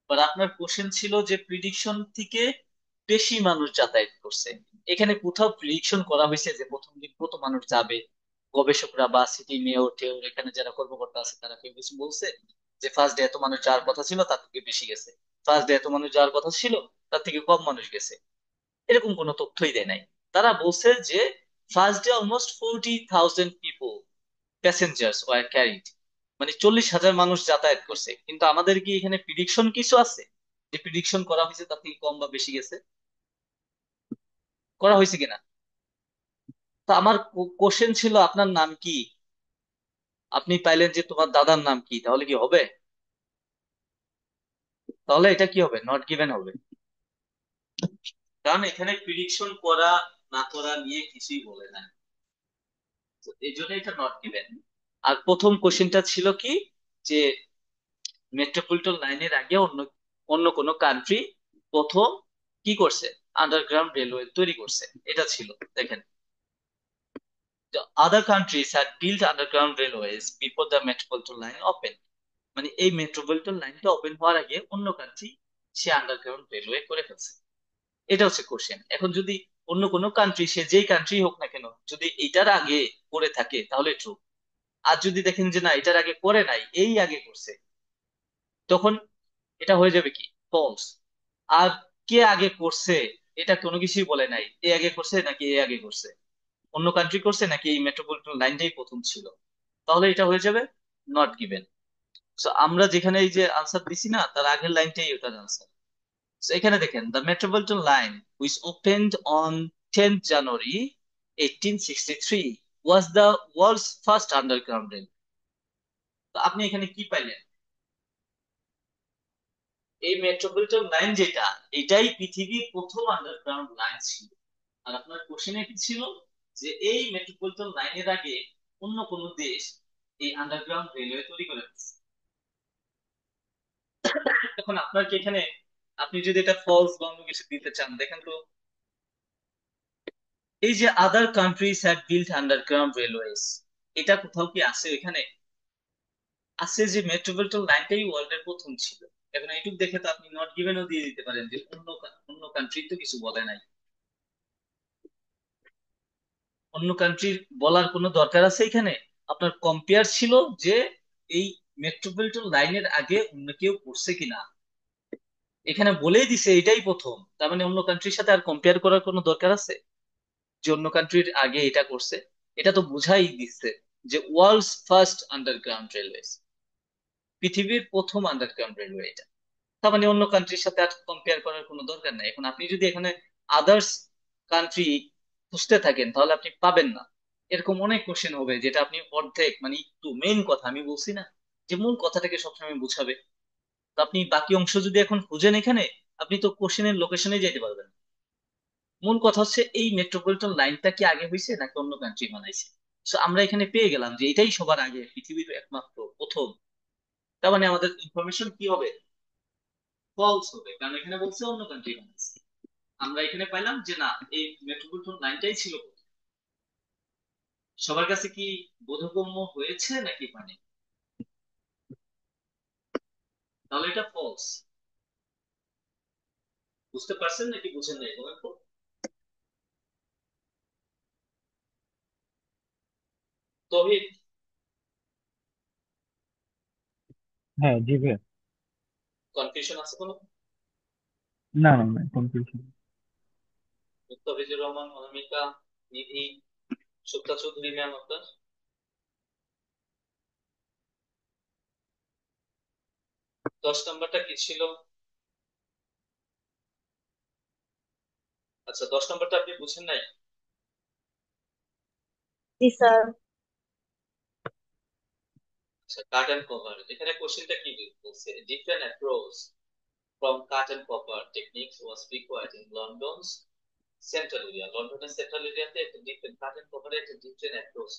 বাট আপনার কোশ্চেন ছিল যে প্রিডিকশন থেকে বেশি মানুষ যাতায়াত করছে। এখানে কোথাও প্রিডিকশন করা হয়েছে যে প্রথম দিন কত মানুষ যাবে? গবেষকরা বা সিটি মেয়র টেয়র এখানে যারা কর্মকর্তা আছে তারা কেউ কিছু বলছে যে ফার্স্ট ডে এত মানুষ যাওয়ার কথা ছিল তার থেকে বেশি গেছে, ফার্স্ট ডে এত মানুষ যাওয়ার কথা ছিল তার থেকে কম মানুষ গেছে? এরকম কোনো তথ্যই দেয় নাই। তারা বলছে যে first day almost 40,000 people passengers were carried, মানে 40,000 মানুষ যাতায়াত করছে, কিন্তু আমাদের কি এখানে প্রিডিকশন কিছু আছে যে প্রিডিকশন করা হয়েছে তার থেকে কম বা বেশি গেছে? করা হয়েছে কিনা? তো আমার কোশ্চেন ছিল আপনার নাম কি, আপনি পাইলেন যে তোমার দাদার নাম কি, তাহলে কি হবে? তাহলে এটা কি হবে? নট গিভেন হবে, কারণ এখানে প্রিডিকশন করা না করা নিয়ে কিছুই বলে না। তো এই জন্য এটা নট গিভেন। আর প্রথম কোশ্চেনটা ছিল কি, যে মেট্রোপলিটন লাইনের আগে অন্য অন্য কোনো কান্ট্রি প্রথম কি করছে, আন্ডারগ্রাউন্ড রেলওয়ে তৈরি করছে, এটা ছিল। দেখেন, other countries had build underground railways before the metropolitan line open. মানে এই মেট্রোপলিটন লাইনটা ওপেন হওয়ার আগে অন্য কান্ট্রি সে আন্ডারগ্রাউন্ড রেলওয়ে করে ফেলছে। এটা হচ্ছে কোশ্চেন। এখন যদি অন্য কোনো কান্ট্রি, সে যেই কান্ট্রি হোক না কেন, যদি এটার আগে করে থাকে তাহলে ট্রু। আর যদি দেখেন যে না, এটার আগে করে নাই, এই আগে করছে, তখন এটা হয়ে যাবে কি, ফলস। আর কে আগে করছে এটা কোনো কিছুই বলে নাই, এ আগে করছে নাকি এ আগে করছে, অন্য কান্ট্রি করছে নাকি এই মেট্রোপলিটন লাইনটাই প্রথম ছিল, তাহলে এটা হয়ে যাবে নট গিভেন। সো আমরা যেখানে এই যে আনসার দিছি না, তার আগের লাইনটাই ওটার আনসার। সো এখানে দেখেন, the metropolitan line which opened on 10th January 1863 was the world's first underground rail। তো আপনি এখানে কি পাইলেন? এই মেট্রোপলিটন লাইন যেটা, এটাই পৃথিবীর প্রথম আন্ডারগ্রাউন্ড লাইন ছিল। আর আপনার কোশ্চেনে কি ছিল, যে এই মেট্রোপলিটন লাইনের আগে অন্য কোন দেশ এই আন্ডারগ্রাউন্ড রেলওয়ে তৈরি করে ফেলছে। এখন আপনার কি এখানে, আপনি যদি এটা ফলস বা অন্য কিছু দিতে চান, দেখেন তো, এই যে other countries had build underground railways, এটা কোথাও কি আছে এখানে? আছে যে মেট্রোপলিটন লাইনটাই ওয়ার্ল্ডের প্রথম ছিল। এখন এইটুক দেখে তো আপনি নট গিভেনও দিয়ে দিতে পারেন যে অন্য কান্ট্রি তো কিছু বলে নাই। অন্য কান্ট্রির বলার কোনো দরকার আছে এখানে? আপনার কম্পেয়ার ছিল যে এই মেট্রোপলিটন লাইনের আগে অন্য কেউ করছে কিনা, এখানে বলেই দিছে এটাই প্রথম, তার মানে অন্য কান্ট্রির সাথে আর কম্পেয়ার করার কোনো দরকার আছে যে অন্য কান্ট্রির আগে এটা করছে? এটা তো বুঝাই দিচ্ছে যে ওয়ার্ল্ডস ফার্স্ট আন্ডারগ্রাউন্ড রেলওয়ে, পৃথিবীর প্রথম আন্ডারগ্রাউন্ড রেলওয়ে এটা। তার মানে অন্য কান্ট্রির সাথে আর কম্পেয়ার করার কোনো দরকার নাই। এখন আপনি যদি এখানে আদার্স কান্ট্রি খুঁজতে থাকেন তাহলে আপনি পাবেন না। এরকম অনেক কোশ্চেন হবে যেটা আপনি অর্ধেক, মানে একটু মেইন কথা আমি বলছি না, যে মূল কথাটাকে সবসময় বুঝাবে, তো আপনি বাকি অংশ যদি এখন খুঁজেন এখানে, আপনি তো কোশ্চেনের লোকেশনে যেতে পারবেন না। মূল কথা হচ্ছে এই মেট্রোপলিটন লাইনটা কি আগে হয়েছে নাকি অন্য কান্ট্রি বানাইছে। তো আমরা এখানে পেয়ে গেলাম যে এটাই সবার আগে, পৃথিবীর একমাত্র প্রথম। তার মানে আমাদের ইনফরমেশন কি হবে, ফলস হবে, কারণ এখানে বলছে অন্য কান্ট্রি বানাইছে। আমরা এখানে পাইলাম যে না, এই মেট্রোপলিটন লাইনটাই ছিল প্রথম। সবার কাছে কি বোধগম্য হয়েছে নাকি মানে? তাহলে এটা ফলস। বুঝতে পারছেন নাকি বুঝেন নাই বলেন তো? তহিদ, হ্যাঁ জি ভাইয়া। কনফিউশন আছে কোনো? না না না, কনফিউশন। মুস্তাফিজুর রহমান, অনামিকা, নিধি, সুপ্তা চৌধুরী ম্যাম আপনার 10 নাম্বারটা কি ছিল? আচ্ছা, 10 নাম্বারটা আপনি বুঝেন নাই? জি স্যার। আচ্ছা, কাট এন্ড কভার, এখানে কোশ্চেনটা কি বলছে, different approach from cut and copper techniques was required in London's central area. লন্ডনের সেন্ট্রাল এরিয়াতে একটা ডিফারেন্ট কাট এন্ড কভারের একটা ডিফারেন্ট অ্যাপ্রোচ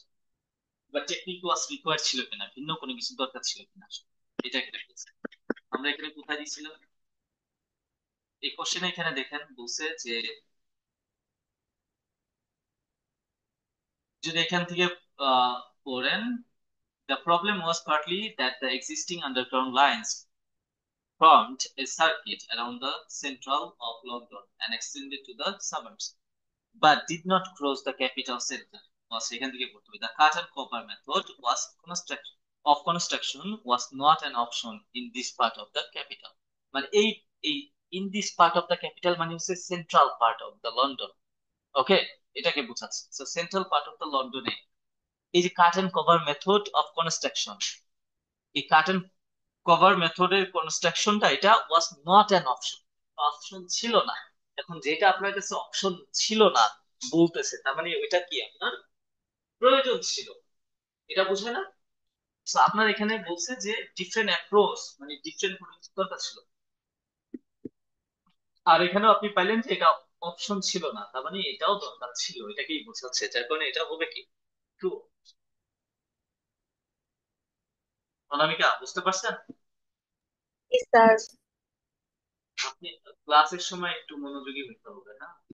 বা টেকনিক ওয়াজ রিকোয়ার্ড ছিল কিনা, ভিন্ন কোনো কিছু দরকার ছিল কিনা, এটা এখানে বলছে। আমরা এখানে কোথায় দিয়েছিলাম এই কোশ্চেনে? এখানে দেখেন বলছে যে যদি এখান থেকে পড়েন, the problem was partly that the existing underground lines formed a circuit around the central of London and extended to the suburbs, but did not cross the capital center. Was এখান থেকে পড়তে হবে, the cut and copper method was construction was not an option in this part of the capital। মানে এই in this part of the capital মানে হচ্ছে central part of the London. Okay, এটাকে বোঝাচ্ছে। So central part of the লন্ডনে এই যে cut and cover method of construction, এই কার্টেন কভার মেথডের কনস্ট্রাকশনটা, এটা was not an option, option ছিল না। এখন যেটা আপনার কাছে অপশন ছিল না বলতেছে, তার মানে ওইটা কি আপনার প্রয়োজন ছিল, এটা বোঝায় না? তো আপনার এখানে বলছে যে ডিফারেন্ট অ্যাপ্রোচ, মানে ডিফারেন্ট কোনো কিছু দরকার ছিল। আর এখানেও আপনি পাইলেন যে এটা অপশন ছিল না, তার মানে এটাও দরকার ছিল, এটাকেই বোঝাচ্ছে, যার কারণে এটা হবে কি ট্রু। অনামিকা, বুঝতে পারছেন? স্যার। আপনি ক্লাসের সময় একটু মনোযোগী হতে হবে, হ্যাঁ?